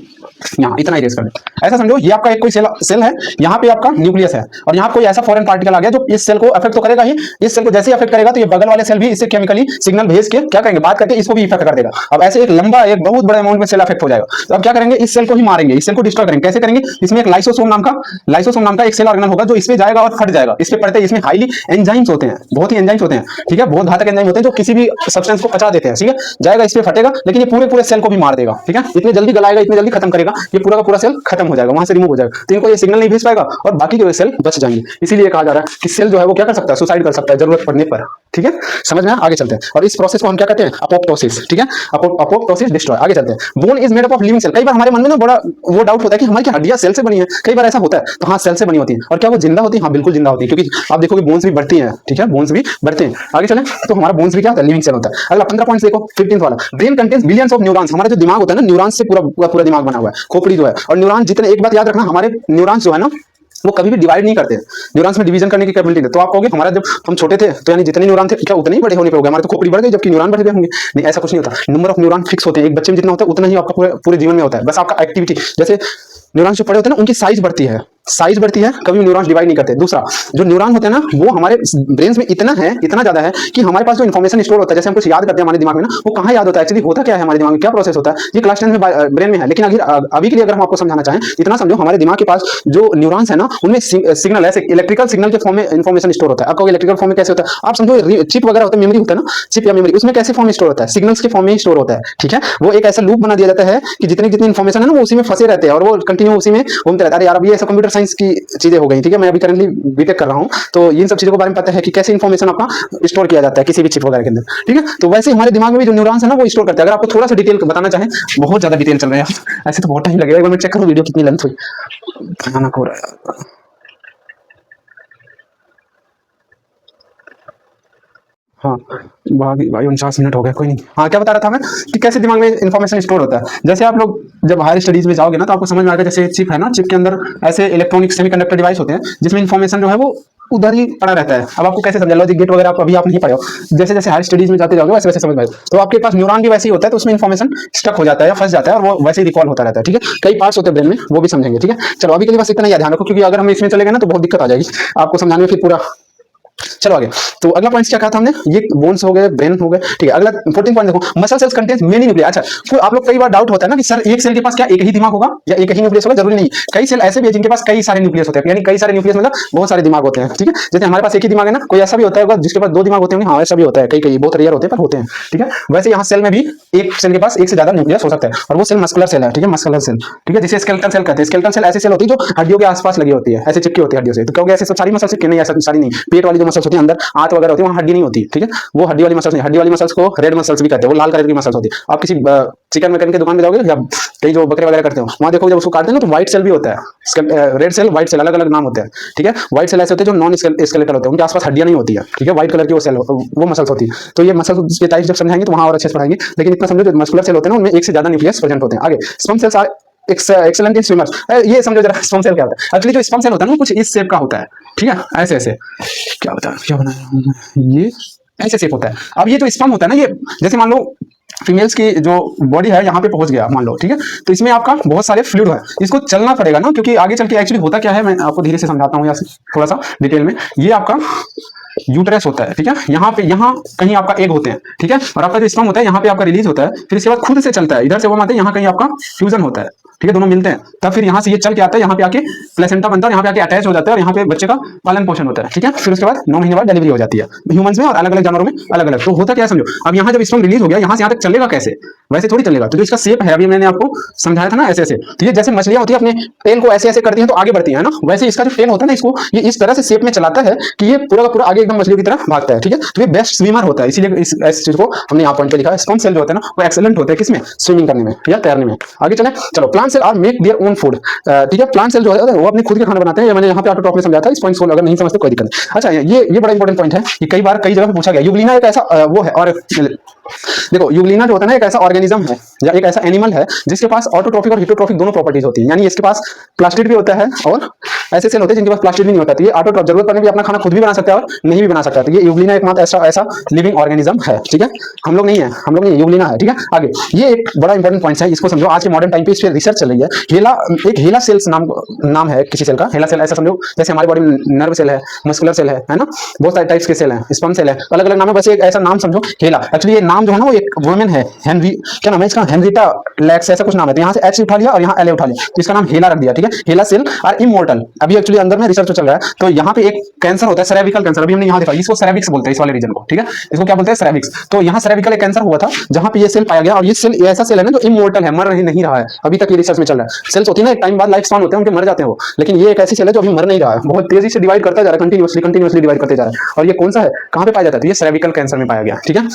यहाँ इतना इरेज कर दिया। ऐसा समझो ये आपका एक कोई सेल है, यहाँ पे आपका न्यूक्लियस है और यहाँ कोई ऐसा फॉरेन पार्टिकल आ गया जो इस सेल को अफेक्ट तो करेगा ही। इस सेल को जैसे ही अफेक्ट करेगा तो ये बगल वाले सेल भी इससे केमिकली सिग्नल भेज के क्या करेंगे, बात करके इसको भी इफेक्ट कर देगा। अब ऐसे एक लंबा, एक बहुत बड़े अमाउंट में सेल अफेक्ट हो जाएगा, तो अब क्या करेंगे, इस सेल को ही मारेंगे, इस सेल को डिस्ट्रॉय करेंगे। कैसे करेंगे? इसमें एक लाइसोसोम नाम का एक सेल ऑर्गेनल होगा जो इसमें जाएगा और फट जाएगा। इसमें पड़ते इसमें हाईली एंजाइम्स होते हैं, बहुत ही एंजाइम्स होते हैं, ठीक है, बहुत घातक एंजाइम होते हैं जो किसी भी सब्सटेंस को पचा देते हैं, ठीक है। जाएगा इस पे फटेगा, लेकिन ये पूरे सेल को भी मार देगा, ठीक है, इतनी जल्दी गलाएगा, इतनी जल्दी खत्म करेगा, ये पूरा का पूरा सेल खत्म हो जाएगा, वहां से रिमूव हो जाएगा। तो इनको ये सिग्नल नहीं भेज पाएगा और बाकी के सेल बच जाएंगे। इसीलिए कहा जा रहा है कि सेल जो है वो क्या कर सकता है, सुसाइड कर सकता है जरूरत पड़ने पर, ठीक है, समझ में? आगे चलते हैं, और इस प्रोसेस को हम क्या कहते हैं? अपोप्टोसिस, ठीक है, अपोप्टोसिस डिस्ट्रॉय। आगे चलते हैं। Bone is made up of living cell. कई बार हमारे मन में ना बड़ा वो डाउट होता है कि हमारी क्या हड्डियां सेल से बनी है? कई बार ऐसा होता है, तो हाँ, सेल से बनी होती है। और क्या वो जिंदा होती है? हाँ, बिल्कुल जिंदा होती है, क्योंकि आप देखोगे बोन्स भी बढ़ती हैं, ठीक है, बोन्स भी बढ़ते हैं। आगे चलें, तो हमारा बोन्स भी क्या होता है? लिविंग सेल होता है। अगला 15 पॉइंट देखो, 15 वाला, brain contains billions of neurons. हमारा जो दिमाग होता है ना, न्यूरॉन्स से पूरा दिमाग बना हुआ है, खोपड़ी जो है। और न्यूरॉन जितने, एक बात याद रखना, हमारे न्यूरॉन्स जो है ना वो कभी भी डिवाइड नहीं करते, न्यूरॉन्स में डिवीजन करने की कैपेबिलिटी है। तो आप कहोगे हमारा जब हम छोटे थे तो यानी जितने न्यूरॉन थे क्या उतने ही बड़े होने पे हो गए, हमारे तो खोपड़ी बढ़ गई जबकि न्यूरॉन बढ़ गए होंगे? नहीं, ऐसा कुछ नहीं होता। नंबर ऑफ न्यूरॉन फिक्स होते हैं, एक बच्चे में जितना होता है उतना ही आपका पूरे जीवन में होता है। बस आपका एक्टिविटी, जैसे न्यूरॉन्स जो पड़े होते हैं ना उनकी साइज बढ़ती है, कभी न्यूरॉन्स डिवाइड नहीं करते। दूसरा, जो न्यूरॉन होते हैं ना वो हमारे ब्रेन में इतना ज्यादा है कि हमारे पास जो इन्फॉर्मेशन स्टोर होता है, जैसे हम कुछ याद करते हैं हमारे दिमाग में ना, वो कहाँ याद होता है? एक्चुअली होता क्या है हमारे दिमाग में, क्या प्रोसेस होता है, ये क्लास 10 में ब्रेन में है। लेकिन अभी के लिए अगर हम आपको समझाना चाहें, इतना समझो, हमारे दिमाग के पास जो न्यूरॉन्स है ना उनमें सिग्नल ऐसे इलेक्ट्रिकल सिग्नल के फॉर्म में इन्फॉर्मेशन स्टोर होता है। आपको इलेक्ट्रिकल फॉर्म में कैसे होता है? आप समझो चिप वगैरह होता है, मेमोरी होता है ना, चिप या मेमोरी, उसमें कैसे फॉर्म में स्टोर होता है? सिग्नल्स के फॉर्म में स्टोर होता है, ठीक है। वो एक ऐसा लूप बना दिया जाता है कि जितनी इन्फॉर्मेशन है ना वो उसी में फंसे रहते हैं और वो कंटिन्यू उसी में घूमते रहता है। यार अब ये ऐसा कंप्यूटर साइंस की चीजें हो गई, ठीक है, मैं अभी करंटली बीटेक कर रहा हूं, तो इन सब चीजों के बारे में पता है कि कैसे इन्फॉर्मेशन अपना स्टोर किया जाता है किसी भी चिप वगैरह के अंदर, ठीक है। तो वैसे हमारे दिमाग में भी जो न्यूरॉन्स है ना वो स्टोर करते हैं। अगर आपको थोड़ा सा डिटेल बताना चाहें, बहुत ज्यादा डिटेल चल रहा है ऐसे तो बहुत टाइम लगेगा, एक बार मैं चेक करूं वीडियो कितनी लेंथ हुई, भयानक हो रहा है। हाँ भाई 49 मिनट हो गए, कोई नहीं। हाँ, क्या बता रहा था मैं कि कैसे दिमाग में इन्फॉर्मेशन स्टोर होता है। जैसे आप लोग जब हायर स्टडीज में जाओगे ना तो आपको समझ में आएगा, जैसे चिप है ना, चिप के अंदर ऐसे इलेक्ट्रॉनिक सेमीकंडक्टर डिवाइस होते हैं जिसमें इन्फॉर्मेशन जो है वो उधर ही पड़ा रहता है। अब आपको कैसे समझा, लॉजिक गेट वगैरह आप नहीं पढ़े हो, जैसे जैसे हायर स्टडीज में जाते जाओगे वैसे वैसे समझ में। तो आपके पास न्यूरॉन भी वैसे ही होता है, तो उसमें इन्फॉर्मेशन स्टक हो जाता है या फंस जाता है और वो वैसे ही रिकॉल होता रहता है, ठीक है। कई पार्ट्स होते हैं ब्रेन में, वो भी समझेंगे, ठीक है। चलो अभी के लिए बस इतना ही ध्यान रखो, क्योंकि अगर हम इसमें चले गए ना तो बहुत दिक्कत आ जाएगी आपको समझाने में, फिर पूरा चलो आगे। तो अगला पॉइंट क्या कहा था हमने, ये बोन्स हो गए, ब्रेन हो गए, ठीक है। अगला 14 पॉइंट देखो, muscle cells contains many nucleus. अच्छा, कोई आप लोग कई बार डाउट होता है ना कि सर एक सेल के पास क्या एक ही दिमाग होगा या एक ही न्यूक्लियस होगा? जरूरी नहीं, कई सेल ऐसे भी है जिनके पास कई सारे न्यूक्लियस होते हैं, यानी कई सारे न्यूक्लियस मतलब बहुत सारे दिमाग होते हैं, ठीक है। जैसे हमारे पास एक ही दिमाग है ना, कोई ऐसा भी होता है जिसके पास 2 दिमाग होते हैं, हाँ ऐसा भी होता है, कई कई बहुत रेयर होते हैं पर होते हैं, ठीक है। वैसे यहाँ सेल में भी एक सेल के पास एक से ज्यादा न्यूक्लियस हो सकता है, और वो सेल मस्कुलर सेल है, ठीक है, मस्कुलर सेल, ठीक है, जिसे स्केलेटल सेल कहते हैं। स्केलेटल सेल ऐसी सेल होती है जो हड्डियों के आसपास लगी होती है, ऐसे चिपकी होती है हड्डियों से। तो कहोगे ऐसे सब सारी मसल चिपके, नहीं, ऐसा सारी नहीं। पेट वाली जो मसल्स होती है अंदर आंत वगैरह होती है, वहाँ हड्डी नहीं होती, ठीक है, वो हड्डी वाली मसल्स नहीं। हड्डी वाली मसल्स को रेड मसल्स भी कहते हैं, वो लाल कलर की मसल्स होती है। आप किसी चिकन मटन की दुकान में जाओगे या कई जो बकरे वगैरह करते हो, वहाँ देखोगे जब उसको काटते हैं ना तो व्हाइट सेल भी होता है, रेड सेल, व्हाइट सेल, अलग अलग नाम होते हैं, ठीक है। व्हाइट सेल ऐसे होते हैं जो नॉन स्केलेटल होते हैं, उनके आसपास हड्डियां नहीं होती है, ठीक है, व्हाइट कलर की वो सेल, वो मसल्स होती है। तो ये मसल्स के टाइप जब समझाएंगे तो वहाँ और अच्छे से पढ़ाएंगे, लेकिन इतना समझो जो मस्कुलर सेल होते हैं ना उनमें एक से ज्यादा न्यूक्लियस प्रेजेंट होते हैं। आगे, sperm cells are excellent in swimmers. ये समझो जरा स्पर्म सेल क्या होता है। एक्चुअली जो स्पर्म सेल होता है ना कुछ इस शेप का होता है, ठीक है, ऐसे ऐसे, क्या बता क्या बनाया, ये ऐसे शेप होता है। अब ये जो स्पर्म होता है ना, ये जैसे मान लो फीमेल्स की जो बॉडी है यहाँ पे पहुंच गया मान लो, ठीक है, तो इसमें आपका बहुत सारे फ्लूइड है, इसको चलना पड़ेगा ना, क्योंकि आगे चल के एक्चुअली होता क्या है मैं आपको धीरे से समझाता हूँ यहाँ से थोड़ा सा डिटेल में। ये आपका यूट्रस होता है, ठीक है, यहाँ पे यहाँ कहीं आपका एग होते हैं, ठीक है, और आपका जो स्पर्म होता है यहाँ पे आपका रिलीज होता है, फिर इसके बाद खुद से चलता है, इधर से वो आते हैं, यहाँ कहीं आपका फ्यूजन होता है, ठीक है, दोनों मिलते हैं, तब फिर यहाँ से ये चल के आता है, यहाँ पे आके प्लेसेंटा बनता है, यहाँ पे आके अटैच हो जाता है, और यहाँ पे बच्चे का पालन पोषण होता है, ठीक है। फिर उसके बाद 9 महीने बाद डिलीवरी हो जाती है, ह्यूमंस में और अलग अलग जानवरों में अलग अलग। तो होता क्या है समझो, अब यहाँ जब स्पर्म रिलीज हो गया, यहाँ से यहाँ तक चलेगा कैसे, वैसे थोड़ी चलेगा। तो जो इसका शेप है अभी मैंने आपको समझाया था ना, ऐसे ऐसे, तो ये जैसे मछलियां होती है अपने टेल को ऐसे ऐसे करती हैं तो आगे बढ़ती है ना, वैसे इसका जो टेल होता है ना, इसको ये इस तरह से शेप में चलाता है कि ये पूरा का पूरा आगे एकदम मछलियों की तरह भागता है, ठीक है। तो ये बेस्ट स्विमर होता है, इसीलिए इस चीज को हमने यहाँ पॉइंट पे लिखा है। स्पर्म सेल जो होता है ना वो एक्सेलेंट होता है किसमें, स्विमिंग करने में या तैरने में। आगे चले, चलो, plant cell are make their own food, ठीक है। प्लांट सेल जो है वो अपने खुद के खाना बनाते हैं, ये मैंने यहाँ पे ऑटो टॉप में समझाया था, इस पॉइंट को अगर नहीं समझते कोई दिक्कत नहीं। अच्छा, ये बड़ा इंपॉर्टेंट पॉइंट है, ये कई बार कई जगह पे पूछा गया। यूग्लिना एक ऐसा वो है, और देखो यूग्लिना जो होता है ना एक ऐसा ऑर्गेनिज्म है या एक ऐसा एनिमल है जिसके पास ऑटोट्रोफिक और हिटोट्रोफिक दोनों प्रॉपर्टीज होती हैं, यानी इसके पास प्लास्टिड भी होता है और ऐसे सेल होते हैं जिनके पास प्लास्टिड भी नहीं होता। तो ये ऑटोट्रोफ, जरूरत पड़ने भी अपना खाना खुद भी बना सकता है और नहीं भी बना सकता है। तो ये यूग्लिना एकमात्र ऐसा लिविंग ऑर्गेनिज्म है, ठीक है, हम लोग नहीं है, यूग्लिना है, ठीक है। आगे, ये एक बड़ा इंपॉर्टेंट पॉइंट है, इसको समझो, आज के मॉडर्न टाइम पे इस पर रिसर्च चल रही है। एक हेला सेल्स नाम है किसी सेल का, हेला सेल ऐसा समझो जैसे हमारी बॉडी में नर्व सेल है, मस्कुलर सेल है ना, बहुत सारे टाइप्स के सेल हैं, स्पर्म सेल है, अलग अलग नाम है, वैसे एक ऐसा नाम समझो हेला। एक्चुअली ये नाम जो है ना वो एक वुमेन है, हेनरी, क्या नाम है इसका, हेनरिटा लैक्स ऐसा कुछ नाम है, तो यहाँ से एच उठा लिया और यहाँ एल उठा लिया, तो इसका नाम हेला रख दिया, ठीक है। हेला सेल आर इमोर्टल। अभी एक्चुअली अंदर में रिसर्च चल रहा है, तो यहाँ पे एक कैंसर होता है सेरेविकल कैंसर, अभी हमने यहाँ देखा, इसको सेरेविक्स बोलते हैं इस वाले रीजन को, ठीक है, इसको क्या बोलते हैं, सेरेविक्स। तो यहाँ सेरेविकल एक कैंसर हुआ था जहाँ पे ये सेल पाया गया, और ये सेल ऐसा सेल है ना जो इमोर्टल है, मर नहीं रहा है, अभी तक ये रिसर्च में चल रहा है। सेल्स होती है ना एक टाइम बाद लाइफ स्पैन होते हैं उनके, मर जाते हैं वो, लेकिन ये एक ऐसी सेल है जो अभी मर नहीं रहा है, बहुत तेजी से डिवाइड करता जा रहा है, कंटिन्यूअसली डिवाइड करते जा रहा है। और ये कौन सा है, कहाँ पे पाया जाता है, तो ये सेरेविकल कैंसर में पाया गया, ठीक है।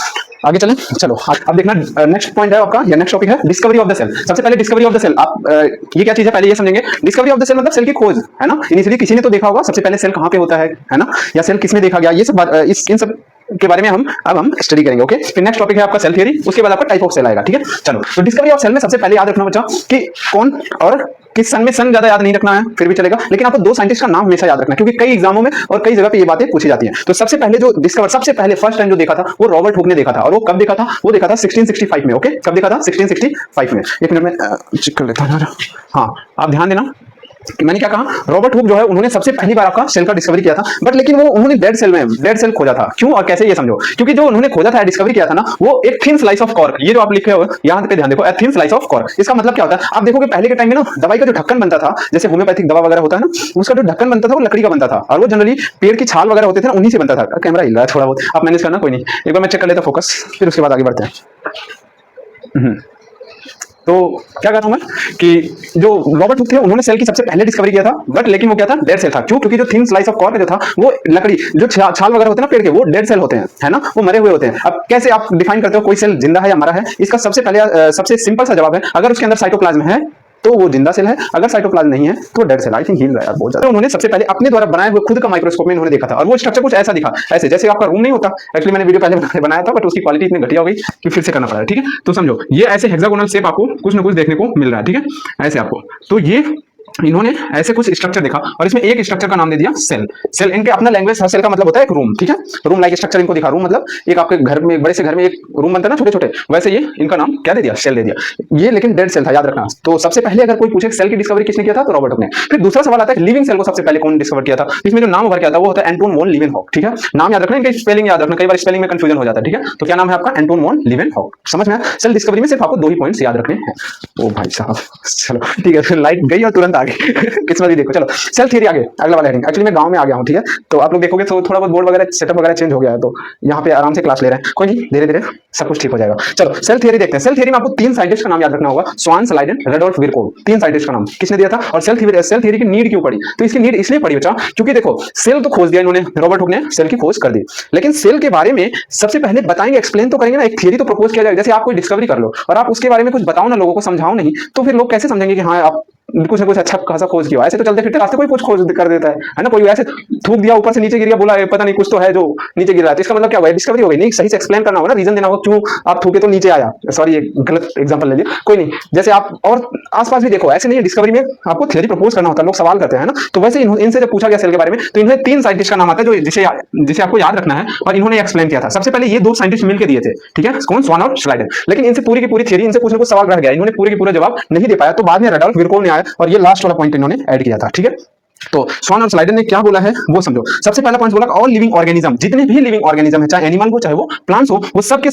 आगे चलें, चलो अब देखना नेक्स्ट पॉइंट है आपका, या नेक्स्ट टॉपिक है डिस्कवरी ऑफ द सेल। सबसे पहले डिस्कवरी ऑफ द सेल, आप ये क्या चीज है पहले ये समझेंगे। डिस्कवरी ऑफ द सेल मतलब सेल की खोज, है ना। इनिशियली किसी ने तो देखा होगा सबसे पहले सेल कहाँ पे होता है ना, या सेल किसमें देखा गया, ये सब इन सब के बारे में हम स्टडी करेंगे, ओके। फिर नेक्स्ट टॉपिक है आपका सेल थ्योरी, उसके बाद आपका टाइप ऑफ सेल आएगा, ठीक है। चलो, तो डिस्कवरी ऑफ सेल में सबसे पहले याद रखना बच्चा कि कौन और किस सन में, सन ज्यादा याद नहीं रखना है फिर भी चलेगा, लेकिन आपको 2 साइंटिस्ट का नाम हमेशा याद रखना है, क्योंकि कई एग्जामों में और कई जगह पे ये बातें पूछी जाती हैं। तो सबसे पहले जो डिस्कवर, सबसे पहले फर्स्ट टाइम जो देखा था वो रॉबर्ट हुक ने देखा था, और वो कब देखा था, वो देखा था 1665 में, ओके। कब देखा था, 1665 में। एक मिनट में चेक कर लेता हूं, हाँ आप ध्यान देना, मैंने क्या कहा, रॉबर्ट हुक जो है उन्होंने सबसे पहली बार आपका सेल का डिस्कवरी किया था, बट लेकिन वो उन्होंने डेड सेल खोजा था। क्यों और कैसे ये समझो, क्योंकि जो उन्होंने खोजा था, डिस्कवरी किया था ना, वो एक थिन स्लाइस ऑफ कॉर्क, ये जो आप लिखे हो यहां पे ध्यान देखो, थिन स्लाइस ऑफ कॉर्क, इसका मतलब क्या होता है, आप देखोगे पहले के टाइम में ना दवाई का जो ढक्कन बनता था, जैसे होम्योपैथिक दवा वगैरह होता है ना, उसका जो ढक्कन बनता था वो लकड़ी का बनता था, और वो जनरली पेड़ की छाल वगैरह होते थे ना, उन्हीं से बनता था। कैमरा हिल रहा है थोड़ा बहुत, आप मैनेज करना, कोई नहीं, एक बार मैं चेक कर लेता फोकस, फिर उसके बाद आगे बढ़ते हैं। तो क्या कहता हूं मैं कि जो रॉबर्ट हुक थे उन्होंने सेल की सबसे पहले डिस्कवरी किया था, बट लेकिन वो क्या था, डेड सेल था। क्यों, क्योंकि जो थिन स्लाइस ऑफ कॉर्क जो था वो लकड़ी, जो छाल वगैरह होते हैं ना पेड़ के, वो डेड सेल होते हैं, है ना, वो मरे हुए होते हैं। अब कैसे आप डिफाइन करते हो कोई सेल जिंदा है या मरा है, इसका सबसे पहले सबसे सिंपल सा जवाब है, अगर उसके अंदर साइटोप्लाज्म है तो वो जिंदा सेल है, अगर साइटोप्लाज्म नहीं है तो डेड सेल। आई थिंक हिल रहा है यार बहुत ज्यादा। तो उन्होंने सबसे पहले अपने द्वारा बनाए हुए खुद का माइक्रोस्कोप में उन्होंने देखा था, और वो स्ट्रक्चर कुछ ऐसा दिखा, ऐसे जैसे आपका रूम नहीं होता। एक्चुअली मैंने वीडियो पहले बनाया था, बट उसकी क्वालिटी इतनी घटिया हो गई कि फिर से करना पड़ा, ठीक है। तो समझो ये ऐसे हेक्सागोनल शेप आपको कुछ ना कुछ देखने को मिल रहा है, ठीक है, ऐसे आपको। तो ये इन्होंने ऐसे कुछ स्ट्रक्चर देखा और इसमें एक स्ट्रक्चर का नाम दे दिया सेल। सेल इनके अपना लैंग्वेज था, सेल का मतलब होता है एक रूम, ठीक है, रूम लाइक स्ट्रक्चर इनको दिखा। रूम मतलब एक आपके घर में, एक बड़े से घर में एक रूम बनता है ना छोटे छोटे, वैसे ये इनका नाम क्या दे दिया, सेल दे दिया। ये लेकिन डेड सेल था, याद रखना। तो सबसे पहले अगर कोई पूछे सेल की डिस्कवरी किसने किया था, तो रॉबर्ट ने। फिर दूसरा सवाल आता है लिविंग सेल को सबसे पहले कौन डिस्कवर किया था। इसमें जो नाम उभर के आता है वो होता है एंटोन वॉन लीवेनहॉक, ठीक है। नाम याद रखना, इनका स्पेलिंग याद रखना, कई बार स्पेलिंग में कंफ्यूजन हो जाता है, ठीक है। तो क्या नाम है आपका, एंटोन वॉन लीवेनहॉक। समझ में? सेल डिस्कवरी में सिर्फ आपको 2 ही पॉइंट्स याद रखने हैं। ओ भाई साहब, चलो ठीक है, फिर लाइट गई और तुरंत आ गई किस्मत ही देखो। चलो सेल थ्योरी आगे, अगला वाला हेडिंग। एक्चुअली मैं गांव में आ गया हूं, ठीक है, तो आप लोग देखोगे तो थोड़ा बहुत बोर्ड वगैरह सेटअप वगैरह चेंज हो गया है, तो यहाँ पे आराम से क्लास ले रहे हैं, कोई नहीं, धीरे धीरे सब कुछ ठीक हो जाएगा। चलो सेल थ्योरी देखते हैं। सेल थ्योरी में आपको 3 साइंटिस्ट का नाम याद रखना होगा, स्वान, स्लाइडेन, रेडोल्फ विरकोव। 3 साइंटिस्ट का नाम किसने दिया था, और सेल थ्योरी की नीड क्यों पड़ी। तो इसकी नीड इसलिए पड़ी बच्चा, क्योंकि देखो सेल तो खोज दिया इन्होंने, रॉबर्ट हुक ने सेल की खोज कर दी, लेकिन सेल के बारे में सबसे पहले बताएंगे, एक्सप्लेन तो करेंगे ना, एक थ्योरी तो प्रपोज किया जाएगा। जैसे आप कोई डिस्कवरी कर लो और आप उसके बारे में कुछ बताओ ना, लोगों को समझाओ नहीं, तो फिर लोग कैसे समझेंगे कि हाँ आप कुछ ना कुछ अच्छा खासा खोज किया। ऐसे तो चलते फिरते रास्ते कोई कुछ खोज कर देता है ना, कोई ऐसे थूक दिया ऊपर से नीचे गिर गया, बोला पता नहीं कुछ तो है जो नीचे गिर रहा है, तो इसका मतलब क्या हुआ, डिस्कवरी हो गई नहीं। सही से एक्सप्लेन करना होगा ना, रीजन देना होगा क्यों आप थूके तो नीचे आया। सॉरी एक गलत एग्जांपल ले लिया, कोई नहीं। जैसे आप और आसपास भी देखो, ऐसे नहीं है, डिस्कवरी में आपको थ्योरी प्रपोज करना होता है, लोग सवाल करते हैं ना। तो वैसे इनसे जब पूछा गया सेल के बारे में, तो इन्होंने 3 साइंटिस्ट का नाम आता है जो जिसे आपको याद रखना है, और इन्होंने एक्सप्लेन किया था। सबसे पहले ये 2 साइंटिस्ट मिलकर दिए थे, ठीक है, कौन, स्वान और स्लाइडेन। लेकिन इनसे पूरी की पूरी थ्योरी, इनसे कुछ ना कुछ सवाल रह गया, इन्होंने पूरे के पूरे जवाब नहीं दे पाया, तो बाद में रेडोल्फ विरकोव ने आया और ये लास्ट वाला पॉइंट इन्होंने ऐड किया था, ठीक है। तो स्वान और स्लाइडेन ने क्या बोला है वो समझो। सबसे पहला पॉइंट बोला, ऑल लिविंग ऑर्गेनिज्म, जितने भी लिविंग ऑर्गेनिज्म है, चाहे एनिमल हो चाहे वो प्लांट्स हो, वो सब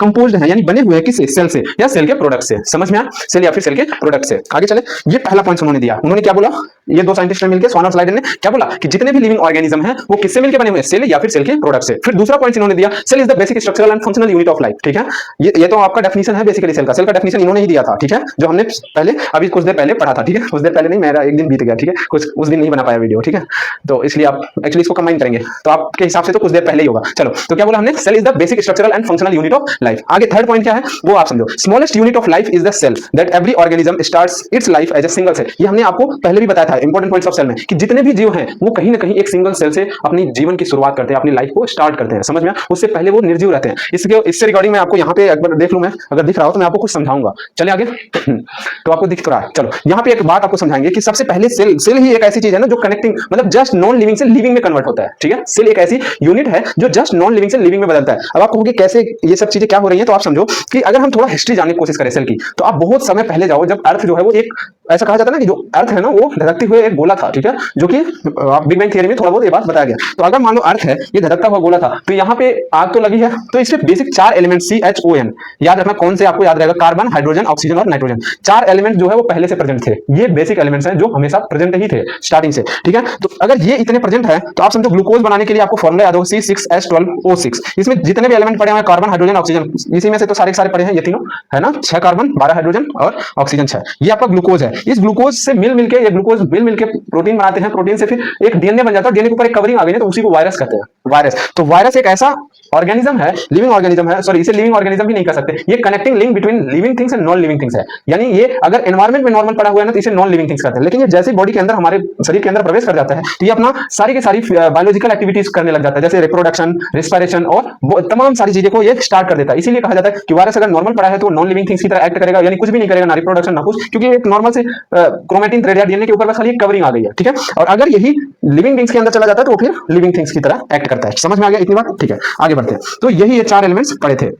कंपोज्ड है, यानी बने हुए हैं किससे, सेल से या सेल के प्रोडक्ट से। समझ में आया, सेल या फिर सेल के प्रोडक्ट से। आगे चले, ये पहला पॉइंट उन्होंने दिया। उन्होंने क्या बोला, ये 2 साइंटिस्ट ने मिलकर, स्वान और स्लाइडेन ने क्या बोला कि जितने भी लिविंग ऑर्गेनिज्म है वो किससे मिलकर बने हुए हैं, सेल या फिर सेल के प्रोडक्ट से। फिर दूसरा पॉइंट इन्होंने दिया, cell is the basic structural and functional unit of life, ठीक है। ये तो आपका डेफिनेशन है बेसिकली सेल का डेफिनेशन इन्होंने ही दिया था, ठीक है, जो हमने पहले अभी कुछ देर पहले पढ़ा था, ठीक है। कुछ देर पहले नहीं, मेरा एक दिन बीत गया, ठीक है, कुछ उस दिन नहीं बना पाया वीडियो, ठीक है, तो इसलिए आप एक्चुअली इसको कंबाइन करेंगे, तो आपके हिसाब से तो कुछ देर पहले ही होगा। चलो, तो क्या बोला हमने, cell is the basic structural and functional unit of life. आगे थर्ड पॉइंट क्या है वो आप समझो, smallest unit of life is the cell, that every organism starts its life as a single cell. ये हमने आपको पहले भी बताया था, इंपॉर्टेंट पॉइंट्स ऑफ सेल में, कि जितने भी जीव हैं वो कहीं ना कहीं एक सिंगल सेल से अपनी जीवन की शुरुआत करते हैं, अपनी लाइफ को स्टार्ट करते हैं। समझ में, उससे पहले वो निर्जीव रहते हैं। इससे रिगार्डिंग मैं आपको यहाँ पे एक बार देख लूं, मैं अगर दिख रहा हो तो मैं आपको कुछ समझाऊंगा। चले आगे, तो आपको दिख तो रहा है। चलो, यहाँ पे एक बात आपको समझाएंगे कि सबसे पहले सेल ही एक ऐसी चीज है ना जो कनेक्टिंग, मतलब जस्ट नॉन लिविंग से लिविंग में कन्वर्ट होता है, ठीक है। सेल एक ऐसी यूनिट है जो जस्ट नॉन लिविंग से लिविंग में बदलता है। अब आप कहोगे कैसे ये सब चीजें क्या हो रही हैं, तो आप समझो कि अगर हम थोड़ा हिस्ट्री जानने की कोशिश करें सेल की, तो आप बहुत समय पहले जाओ, जब अर्थ जो है वो एक, ऐसा कहा जाता है ना कि जो अर्थ है ना वो धधकते हुए एक गोला था, ठीक है, जो कि बिग बैंग थियरी में थोड़ा बहुत ये बात बताया गया। तो अगर मान लो अर्थ है, ये धधकता हुआ गोला था, तो यहाँ पे आग तो लगी है, तो इसमें बेसिक 4 एलिमेंट CHON याद रखना, कौन से आपको याद रहेगा, कार्बन, हाइड्रोजन, ऑक्सीजन और नाइट्रोजन। 4 एलिमेंट जो है वो पहले से प्रेजेंट थे। ये बेसिक एलिमेंट्स हैं जो हमेशा प्रेजेंट ही थे स्टार्टिंग से, ठीक है। तो अगर ये इतने प्रेजेंट है तो आप समझो ग्लूकोज बनाने के लिए आपको फॉर्मूला याद होगा C6H12O6। इसमें जितने भी एलिमेंट पड़े हुए हैं, कार्बन, हाइड्रोजन, ऑक्सीजन, इसी में से तो सारे पड़े हैं, ये तीनों है ना, 6 कार्बन, 12 हाइड्रोजन और ऑक्सीजन 6, ये आपका ग्लूकोज है। इस ग्लूकोज से मिल मिलके, ये ग्लूकोज मिल मिलके प्रोटीन बनाते हैं, प्रोटीन से फिर एक डीएनए बन जाता है, डीएनए के ऊपर एक कवरिंग आ गई है, तो उसी को वायरस कहते हैं, वायरस। तो वायरस एक ऐसा ऑर्गेनिज्म है, लिविंग ऑर्गेनिज्म है, सॉरी इसे लिविंग ऑर्गेनिज्म भी नहीं कह सकते, ये connecting link between living things and non living things है। यानी ये अगर एनवायरमेंट में नॉर्मल पड़ा हुआ है ना, तो इसे नॉन लिविंग थिंग्स कहते हैं, लेकिन ये जैसे बॉडी के अंदर, हमारे शरीर के अंदर प्रवेश कर जाता है, तो ये अपना सारी की सारी बायोलॉजिकल एक्टिविटीज करने लग जाता है, जैसे रिप्रोडक्शन, रेस्पिरेशन और तमाम सारी चीजें को ये स्टार्ट कर देता है। इसीलिए कहा जाता है कि वायरस अगर नॉर्मल पड़ा है तो नॉन लिविंग थिंग्स की तरह एक्ट करेगा, यानी कुछ भी नहीं करेगा, ना रिप्रोडक्शन ना कुछ, क्योंकि एक नॉर्मल से क्रोमेटिन थ्रेड या डीएनए के ऊपर बस खाली कवरिंग आ गई है, ठीक है। और अगर यही लिविंग थिंग्स के अंदर चला जाता है तो फिर लिविंग थिंग्स की तरह एक्ट करता है। समझ में आ गया इतनी बात, ठीक है। आगे बढ़ते हैं, तो यही ये 4 एलिमेंट्स पड़े थे।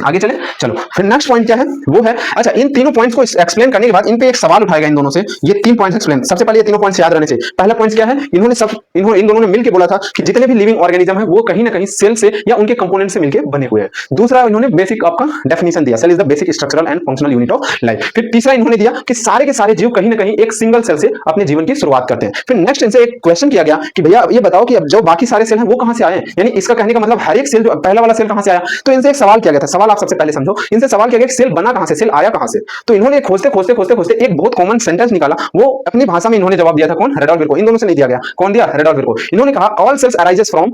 आगे चले, चलो फिर नेक्स्ट पॉइंट क्या है वो है, अच्छा इन तीनों पॉइंट्स को एक्सप्लेन करने के बाद इन पे एक सवाल उठाएगा इन दोनों से, ये 3 पॉइंट्स एक्सप्लेन। सबसे पहले ये तीनों पॉइंट्स याद रहने चाहिए। पहला पॉइंट क्या है, इन दोनों ने मिलकर बोला था कि जितने भी लिविंग ऑर्गेनिज्म है वो कहीं ना कहीं सेल से या उनके कंपोनेंट से मिलकर बने हुए हैं। दूसरा इन्होंने बेसिक आपका डेफिनेशन दिया, cell is the basic structural and functional unit of life. फिर तीसरा इन्होंने दिया कि सारे के सारे जीव कहीं ना कहीं एक सिंगल सेल से अपने जीवन की शुरुआत करते हैं। फिर नेक्स्ट इनसे एक क्वेश्चन किया गया कि भैया ये बताओ कि अब जो बाकी सारे सेल हैं वो कहां से आए हैं, यानी इसका कहने का मतलब हर एक सेल, जो पहला वाला सेल कहां से आया। तो इनसे एक सवाल किया गया था, सवाल आप सबसे पहले समझो, इनसे सवाल किया गया सेल बना कहां से, सेल आया कहां से। तो इन्होंने खोजते खोजते खोजते खोजते एक बहुत कॉमन सेंटेंस निकाला, वो अपनी भाषा में इन्होंने जवाब दिया था, कौन, रेडोल्फ विरकोव। इन दोनों से नहीं दिया गया, कौन दिया, रेडोल्फ विरकोव। इन्होंने कहा all cells arises from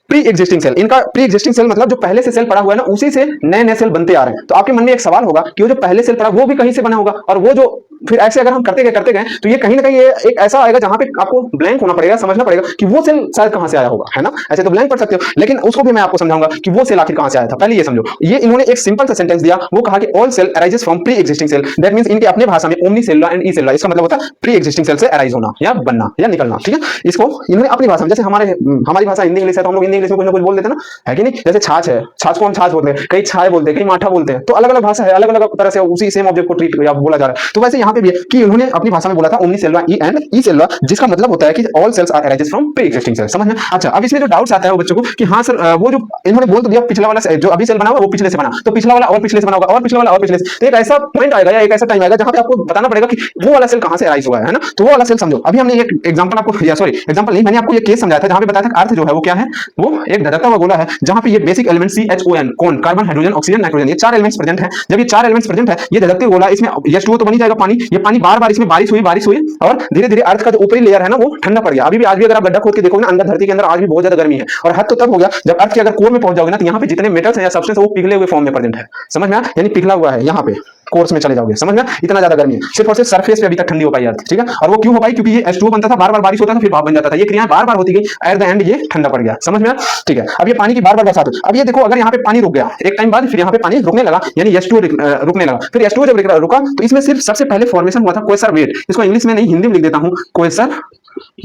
pre existing cell. इनका प्री एग्जिस्टिंग सेल मतलब जो पहले से सेल पड़ा हुआ है ना, उसी से नए नए सेल बनते आ रहे हैं। तो आपके मन में एक सवाल होगा कि वो जो पहले सेल पड़ा वो भी कहीं से बना होगा, और वो जो फिर ऐसे अगर हम करते गए तो ये कहीं ना कहीं ये एक ऐसा आएगा जहां पे आपको ब्लैंक होना पड़ेगा, समझना पड़ेगा कि वो सेल शायद कहां से आया होगा, है ना। ऐसे तो ब्लैंक पढ़ सकते हो, लेकिन उसको भी मैं आपको समझाऊंगा कि वो सेल आखिर कहां से आया था। पहले ये समझो, ये इन्होंने एक सिंपल सा सेंटेंस दिया, वो कहा कि all cell arises from pre existing cell. That means इनके अपने भाषा में omni cellular and e cellular, इसका मतलब होता है प्री एग्जिस्टिंग सेल से अराइज होना या बनना या निकलना, ठीक है। इसको इन्होंने अपनी भाषा में, जैसे हमारी भाषा हिंदी इंग्लिश है तो हम लोग हिंदी इंग्लिश में कुछ ना कुछ बोल देते हैं ना, है कि नहीं। जैसे छाछ है, छाछ को हम छाछ बोलते हैं, कई छाय बोलते हैं, कई माठा बोलते हैं, तो अलग अलग भाषा है, अलग अलग तरह से उसी सेम ऑब्जेक्ट को ट्रीट या बोला जा रहा है। तो वैसे यहाँ पे भी है कि उन्होंने अपनी भाषा में बोला था omni cellular e and e cellular, जिसका मतलब होता है कि all cells are arises from pre existing cell. समझ में? अच्छा, अब इसमें जो डाउट्स आता है वो बच्चों को कि हाँ सर, वो जो इन्होंने बोल तो दिया पिछला वाला जो अभी सेल बना हुआ वो पिछले से बना, तो पिछला वाला और पिछले से बना होगा और पिछला वाला और पिछले से। तो एक ऐसा पॉइंट आएगा या एक ऐसा टाइम आएगा जहां पे आपको बताना पड़ेगा कि वो वाला सेल कहां से अराइज हुआ है ना। तो वो वाला सेल समझो। अभी हमने एक एग्जांपल आपको, या सॉरी एग्जांपल नहीं, मैंने आपको ये केस समझाया था जहां पे बताया था कि अर्थ जो है वो क्या है, वो एक धधकता हुआ गोला है जहां पे ये बेसिक एलिमेंट CHON कौन, कार्बन हाइड्रोजन ऑक्सीजन नाइट्रोजन, ये 4 एलिमेंट्स प्रेजेंट है। जब ये 4 एलिमेंट्स प्रेजेंट है, ये धधकते गोला, इसमें H2O तो बन ही जाएगा पानी। ये पानी बार-बार इसमें बारिश हुई और धीरे-धीरे अर्थ का जो ऊपरी लेयर है ना वो ठंडा पड़ गया। अभी भी आज भी अगर आप गड्ढा खोद के देखोगे ना, अंदर धरती के अंदर आज भी बहुत ज्यादा गर्मी है। और हद तो तब हो गया जब अर्थ के अगर कोर में पहुंच जाओगे ना, तो यहाँ पे जितने मेटल्स हैं या सब्सटेंस वो पिघले हुए फॉर्म में प्रेजेंट है। समझ में आया? यानी पिघला हुआ है यहाँ पे कोर्स में चले जाओगे, समझ में? इतना ज्यादा गर्मी है, सिर्फ और सिर्फ सरफेस पे अभी तक ठंडी हो पाई अर्थ, ठीक है। और वो क्यों हो पाई? क्योंकि ये H2O बनता था, बार-बार बारिश होता था, फिर भाप बन जाता था, ये क्रियाएं बार-बार होती गई, एट द एंड ये ठंडा पड़ गया। समझ में आया? ठीक है। अब ये पानी की बार-बार बरसात। अब ये देखो, अगर यहाँ पे पानी रुक गया एक टाइम बाद, फिर यहाँ पे पानी रुकने लगा, यानी H2O रुकने लगा। फिर H2O जब रुका तो इसमें सिर्फ सबसे पहले फॉर्मेशन हुआ था क्वेसर वेट। इसको इंग्लिश में नहीं हिंदी में लिख देता हूँ, क्वेसर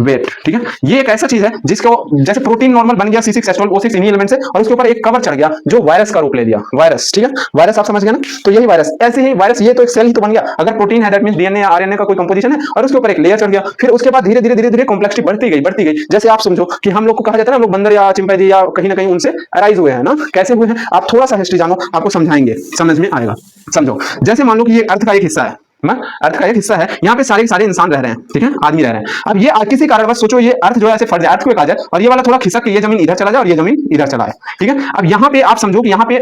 वेट, ठीक है। ये एक ऐसा चीज है जिसको, जैसे प्रोटीन नॉर्मल बन गया C6H12O6 इन्हीं एलिमेंट से, और उसके ऊपर एक कवर चढ़ गया जो वायरस का रूप ले लिया, वायरस, ठीक है। वायरस आप समझ गए ना, तो यही वायरस, ऐसे ही वायरस, ये तो एक सेल ही तो बन गया। अगर प्रोटीन है दैट मींस DNA या RNA का कोई कंपोजिशन है, और उसके ऊपर एक लेयर चढ़ गया। फिर उसके बाद धीरे धीरे कॉम्प्लेक्सिटी बढ़ती गई। जैसे आप समझो कि हम लोग को कहा जाता है ना, हम लोग बंदर या चिंपैंजी या कहीं ना कहीं उनसे अराइज हुए हैं ना। कैसे हुए हैं आप थोड़ा सा हिस्ट्री जानो, आपको समझाएंगे, समझ में आएगा। समझो, जैसे मान लो कि ये अर्थ का एक हिस्सा है, अर्थ का एक हिस्सा है, यहाँ पे सारे इंसान रह रहे हैं, ठीक है, आदमी रह रहे हैं। अब ये किसी कारणवश सोचो ये अर्थ जो है ऐसे फट जाए, अर्थ को आ जाए, और ये वाला थोड़ा खिसक के ये जमीन इधर चला जाए और ये जमीन इधर चला है, ठीक है। अब यहाँ पे आप समझो कि यहाँ पे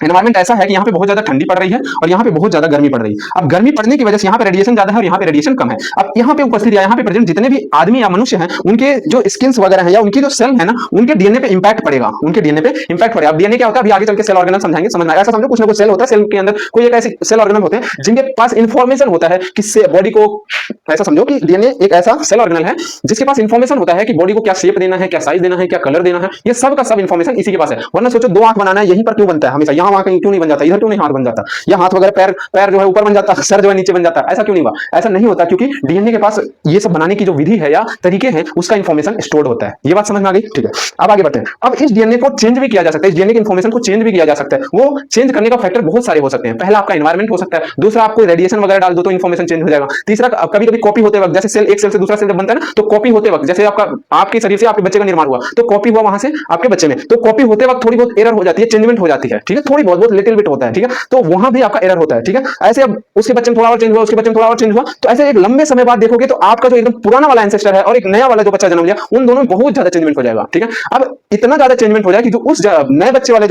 एनवायरमेंट ऐसा है कि यहाँ पे बहुत ज्यादा ठंडी पड़ रही है और यहाँ पे बहुत ज्यादा गर्मी पड़ रही है। अब गर्मी पड़ने की वजह से यहाँ पे रेडिएशन ज्यादा है और यहाँ पे रेडिएशन कम है। अब यहाँ पे उपस्थित, यहाँ पे प्रेजेंट जितने भी आदमी या मनुष्य हैं, उनके जो स्किन्स वगैरह हैं या उनकी जो सेल है ना, उनके डीएनए पे इंपैक्ट पड़ेगा, उनके डीएनए पे इंपैक्ट पड़ेगा। अब डीएनए क्या होता है अभी आगे चल के सेल ऑर्गेनल समझाएंगे, समझ में। ऐसा समझो कुछ ना कुछ सेल होता है, सेल के अंदर कोई एक ऐसे सेल ऑर्गेनल होते हैं जिनके पास इंफॉर्मेशन होता है कि बॉडी को, ऐसा समझो कि डीएनए एक ऐसा सेल ऑर्गेनल है जिसके पास इंफॉर्मेशन होता है कि बॉडी को क्या शेप देना है, क्या साइज देना है, क्या कलर देना है, ये सब का सब इंफॉर्मेशन इसी के पास है। वरना सोचो 2 आंख बनाना है, यहीं पर क्यों बनता है हमेशा, यहाँ वहां कहीं क्यों नहीं बन जाता, इधर क्यों नहीं हाथ बन जाता, या हाथ वगैरह पैर जो है ऊपर बन जाता, सर जो है नीचे बन जाता, ऐसा क्यों नहीं हुआ? ऐसा नहीं होता क्योंकि डीएनए के पास ये सब बनाने की जो विधि है या तरीके हैं, उसका इंफॉर्मेशन स्टोर्ड होता है। ये बात समझ में आ गई? ठीक है, अब आगे बढ़ते हैं। अब इस डीएनए को चेंज भी किया जा सकता है, इस डीएनए की इंफॉर्मेशन को चेंज भी किया जा सकता है। वो चेंज करने का फैक्टर बहुत सारे हो सकते हैं। पहला आपका एनवायरमेंट हो सकता है, दूसरा आपको रेडिएशन वगैरह डाल दो तो इंफॉर्मेशन चेंज हो जाएगा, तीसरा कभी कभी कॉपी होते वक्त, जैसे सेल एक सेल से दूसरा सेल जब बनता है ना, तो कॉपी होते वक्त, जैसे आपके शरीर से आपके बच्चे का निर्माण हुआ तो कॉपी हुआ वहां से आपके बच्चे में, तो कॉपी होते वक्त थोड़ी बहुत एरर हो जाती है, चेंजमेंट हो जाती है, ठीक है, थोड़ी बहुत लिटिल बिट होता है, ठीक है, तो वहां भी आपका एरर होता है, ठीक है। ऐसे अब उसके बच्चे में थोड़ा और चेंज हुआ, उसके बच्चे में थोड़ा और चेंज हुआ, तो ऐसे एक लंबे समय बाद देखोगे तो आपका जो एकदम पुराना वाला एंसेस्टर है और एक नया वाला जो बच्चा जन्म लिया, उन दोनों में बहुत ज्यादा चेंजमेंट हो जाएगा, ठीक है। अब इतना ज्यादा चेंजमेंट हो जाए कि जो उस नए बच्चे वाले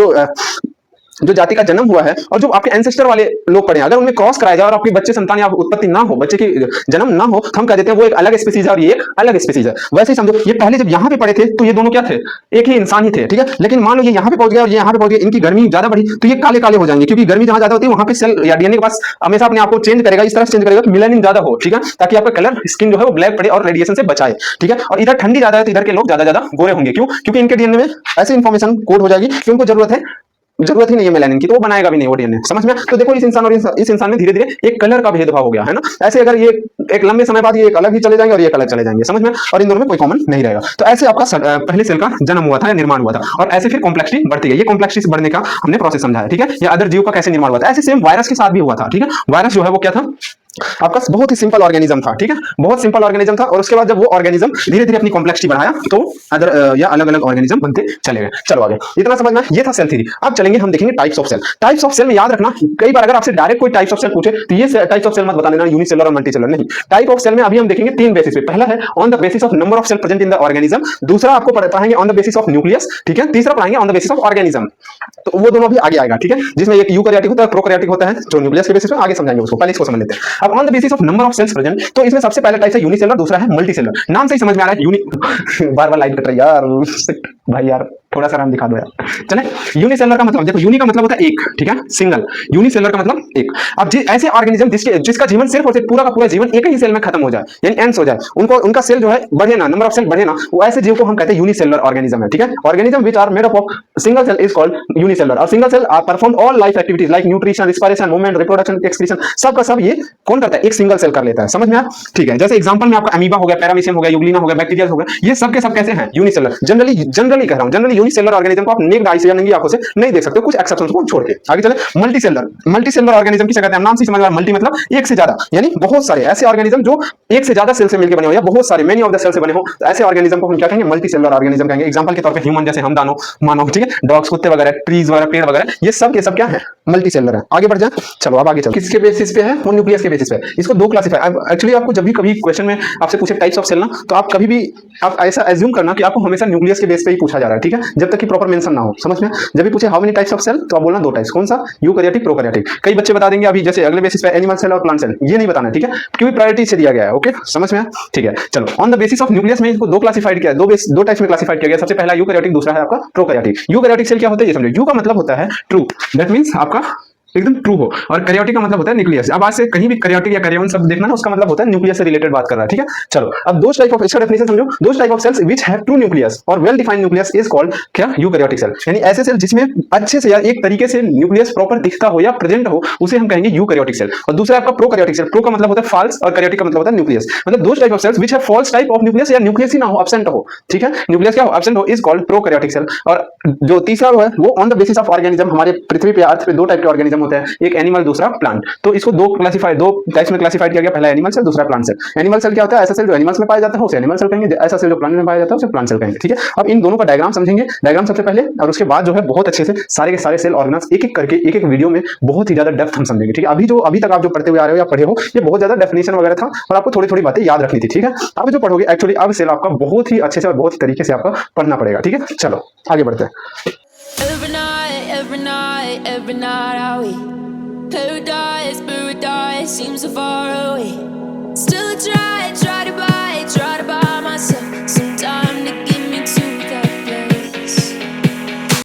जो जाति का जन्म हुआ है और जो आपके एंसेस्टर वाले लोग पड़े, अगर उनमें क्रॉस कराया जाए और आपके बच्चे संतान या उत्पत्ति ना हो, बच्चे की जन्म ना हो, तो हम कह देते हैं वो एक अलग स्पीसीज है और ये एक अलग स्पीसीज है। वैसे ही समझो, ये पहले जब यहाँ पे पड़े थे तो ये दोनों क्या थे, एक ही इंसान ही थे, ठीक है। लेकिन मान लो ये यहाँ पे पहुंच गया और ये यहाँ पे पहुंच गया, इनकी गर्मी ज्यादा बढ़ी तो ये काले काले हो जाएंगे, क्योंकि गर्मी जहां ज्यादा होती है वहां पे सेल या डीएनए के पास हमेशा अपने आपको चेंज करेगा, इस तरह से चेंज करेगा कि मिलानिन ज्यादा हो, ठीक है, ताकि आपका कलर स्किन जो है वो ब्लैक पड़े और रेडिएशन से बचाए, ठीक है। और इधर ठंडी ज्यादा है तो इधर के लोग ज्यादा गोरे होंगे, क्यों? क्योंकि इनके डीएनए में ऐसी इंफॉर्मेशन कोड हो जाएगी कि उनको जरूरत ही नहीं है मेलानिन की, तो वो बनाएगा भी नहीं वो डीएनए, समझ में। तो देखो इस इंसान और इस इंसान में धीरे धीरे एक कलर का भेदभाव हो गया है ना। ऐसे अगर ये एक लंबे समय बाद ये एक अलग ही चले जाएंगे और ये एक अलग चले जाएंगे, समझ में, और इन दोनों में कोई कॉमन नहीं रहेगा। तो ऐसे आपका पहले सेल का जन्म हुआ था या निर्माण हुआ था, और ऐसे फिर कॉम्प्लेक्सिटी बढ़ती गई। ये कॉम्प्लेक्सिटी बढ़ने का हमने प्रोसेस समझा है, ठीक है। या अदर जीव का कैसे निर्माण हुआ था, ऐसे सेम वायरस के साथ भी हुआ था, ठीक है। वायरस जो है वो क्या था, आपका बहुत ही सिंपल ऑर्गेनिज्म था, ठीक है, बहुत सिंपल ऑर्गेनिज्म था। और उसके बाद जब वो ऑर्गेनिज्म धीरे धीरे अपनी कॉम्प्लेक्सिटी बढ़ाया तो अदर या अलग अलग ऑर्गेनिज्म बनते चले गए। चलो आगे, इतना समझना, ये था सेल थ्योरी। अब चलेंगे हम देखेंगे types of cell. Types of cell में याद रखना, कई बार अगर आपसे डायरेक्ट कोई टाइप्स ऑफ सेल पूछे तो ये टाइप्स ऑफ सेल मत बता देना यूनिसेलुलर और मल्टीसेलुलर, नहीं। टाइप ऑफ सेल में अभी हम देखेंगे 3 बेसिस पे। पहला है on the basis of number of cell present in the organism, दूसरा आपको पढ़ाएंगे on the basis of nucleus, ठीक है, तीसरा पढ़ाएंगे on the basis of organism. तो वो दोनों भी आगे आएगा, ठीक है, जिसमें एक यूकैरियोटिक होता है, प्रोकैरियोटिक होता है, जो न्यूक्लियस के बेसिस पे आगे समझाएंगे उसको, पहले इसको समझ लेते हैं। अब on the basis of number of cells present, तो इसमें सबसे पहला टाइप है यूनिसेलुलर, दूसरा है मल्टीसेलुलर। नाम से ही समझ में आ रहा है बार बार लाइट कट रही है यार भाई यार, थोड़ा सा हम दिखा दो यार। चले, यूनिसेलुलर का मतलब देखो, यूनि का मतलब होता है एक, ठीक है, सिंगल। यूनिसेलुलर का मतलब एक। अब ऐसे ऑर्गेनिज्म जिसका जीवन सिर्फ और सिर्फ पूरा का पूरा जीवन एक ही सेल में खत्म हो जाए, यानी एंड्स हो जाए, उनका सेल जो है बढ़े ना, नंबर ऑफ सेल बढ़े ना, वो ऐसे जीव को हम कहते हैं यूनिसेलुलर ऑर्गेनिज्म है, ठीक है। Organism which are made up of single cell is called unicellular. और single cell perform all life activities like nutrition, respiration, movement, reproduction, excretion, सब का सब ये कौन करता है? एक सिंगल सेल कर लेता है। समझ में आया? ठीक है। जैसे एग्जांपल में आपका अमीबा हो गया, पैरामीशियम हो गया, यूग्लिना हो गया, बैक्टीरिया हो गया, ये सब के सब कैसे हैं? यूनिसेलुलर। जनरली कह रहा हूं, जनरली यूनिसेलुलर ऑर्गेनिज्म को आप नेक्ड आई से या नंगी आंखों से नहीं देख सकते, कुछ एक्सेप्शंस को छोड़ के। आगे चले, मल्टीसेलुलर ऑर्गेनिज्म की कहते हैं, नाम से समझ में, मल्टी मतलब एक से ज्यादा, यानी बहुत सारे ऐसे ऑर्गेनिज्म जो एक से ज्यादा सेल से मिलकर बने हो, या बहुत सारे मेनी ऑफ द सेल से बने हो, ऐसे ऑर्गेनिज्म को हम क्या कहेंगे? मल्टीसेलुलर ऑर्गेनिज्म कहेंगे। एग्जांपल के तौर पे ह्यूमन, जैसे हम मानव, ठीक है, डॉग्स, कुत्ते वगैरह, ट्रीज वगैरह, पेड़ वगैरह, ये सब के सब क्या है? मल्टीसेलुलर है। आगे बढ़ जाए, चलो अब आगे चलो। किसके बेसिस पे है? वो न्यूक्लियस के बेसिस पे। इसको दो क्लासिफाई, एक्चुअली आपको जब भी कभी क्वेश्चन में आपसे पूछे टाइप्स ऑफ सेल ना, तो आप कभी भी आप ऐसा एज्यूम करना कि आपको हमेशा न्यूक्लियस के बेस पे ही पूछा जा रहा है, ठीक है, जब तक कि प्रॉपर मेंशन ना हो। समझ में? जब भी पूछे how many types of cell, तो आप बोलना दो टाइप्स। कौन सा? Eukaryotic, prokaryotic. कई बच्चे बता देंगे अभी, जैसे अगले बेसिस पे एनिमल सेल और प्लांट सेल, ये नहीं बताना, ठीक है, क्योंकि प्रायोरिटी से दिया गया है। ओके, समझ में? ठीक है, चलो। On the basis of nucleus में इसको दो क्लासिफाइड किया, दो टाइप्स में क्लासिफाइड किया गया। सबसे पहला यूकैरियोटिक, दूसरा है आपका प्रोकैरियोटिक। यूकैरियोटिक सेल क्या होता है ये समझो। यू का मतलब होता है ट्रू, दैट मींस आपका एकदम ट्रू हो, और कैरियोटिक का मतलब होता है न्यूक्लियस। अब आज से कहीं भी कैरियोटिक या कैरियन शब्द देखना ना, उसका मतलब होता है न्यूक्लियस से रिलेटेड बात कर रहा है, ठीक है। चलो, अब दो टाइप ऑफ, इसका डेफिनेशन समझो। दो type of cells which have true nucleus और well defined nucleus is called क्या? Eukaryotic cell. यानी ऐसे सेल जिसमें अच्छे से या एक तरीके से न्यूक्लियस प्रॉपर दिखता हो या प्रेजेंट हो, उसे हम कहेंगे यूकैरियोटिक सेल। और दूसरा आपका प्रोकैरियोटिक सेल। प्रो का मतलब होता है फॉल्स और कैरियोटिक का मतलब होता है न्यूक्लियस। मतलब दो type of cells which have false type of nucleus, या न्यूक्लियस ही ना हो, एब्सेंट हो, ठीक है, न्यूक्लियस क्या हो, एब्सेंट हो, इज कॉल्ड प्रोकैरियोटिक सेल। और जो तीसरा है वो on the basis of organism, हमारे पृथ्वी पे, अर्थ पे दो टाइप के ऑर्गेनिज्म होते हैं, एक एनिमल, दूसरा प्लांट। तो इसको दो टाइप्स में क्लासिफाइड किया गया। पहला एनिमल सेल, दूसरा प्लांट सेल। एनिमल सेल क्या होता है? ऐसा सेल जो एनिमल्स में पाया जाता है उसे एनिमल सेल कहेंगे, ऐसा सेल जो प्लांट में पाया जाता है उसे प्लांट सेल कहेंगे, ठीक है। अब इन दोनों का डायग्राम समझेंगे। डायग्राम सबसे पहले, और उसके बाद जो है बहुत अच्छे से सारे के सारे सेल ऑर्गेनल्स एक एक करके एक एक वीडियो में बहुत ही ज्यादा डेप्थ हम समझेंगे, ठीक है। अभी तक आप जो पढ़ते हुए आ रहे हो या पढ़े हो, ये बहुत ज्यादा डेफिनेशन वगैरह था और आपको थोड़ी थोड़ी बातें याद रखनी थी, ठीक है। अब जो पढ़ोगे एक्चुअली अब सेल आपका बहुत ही अच्छे से और बहुत ही तरीके से आपका पढ़ना पड़ेगा, ठीक है। चलो आगे बढ़ते हैं। Every night, are we? Paradise seems so far away.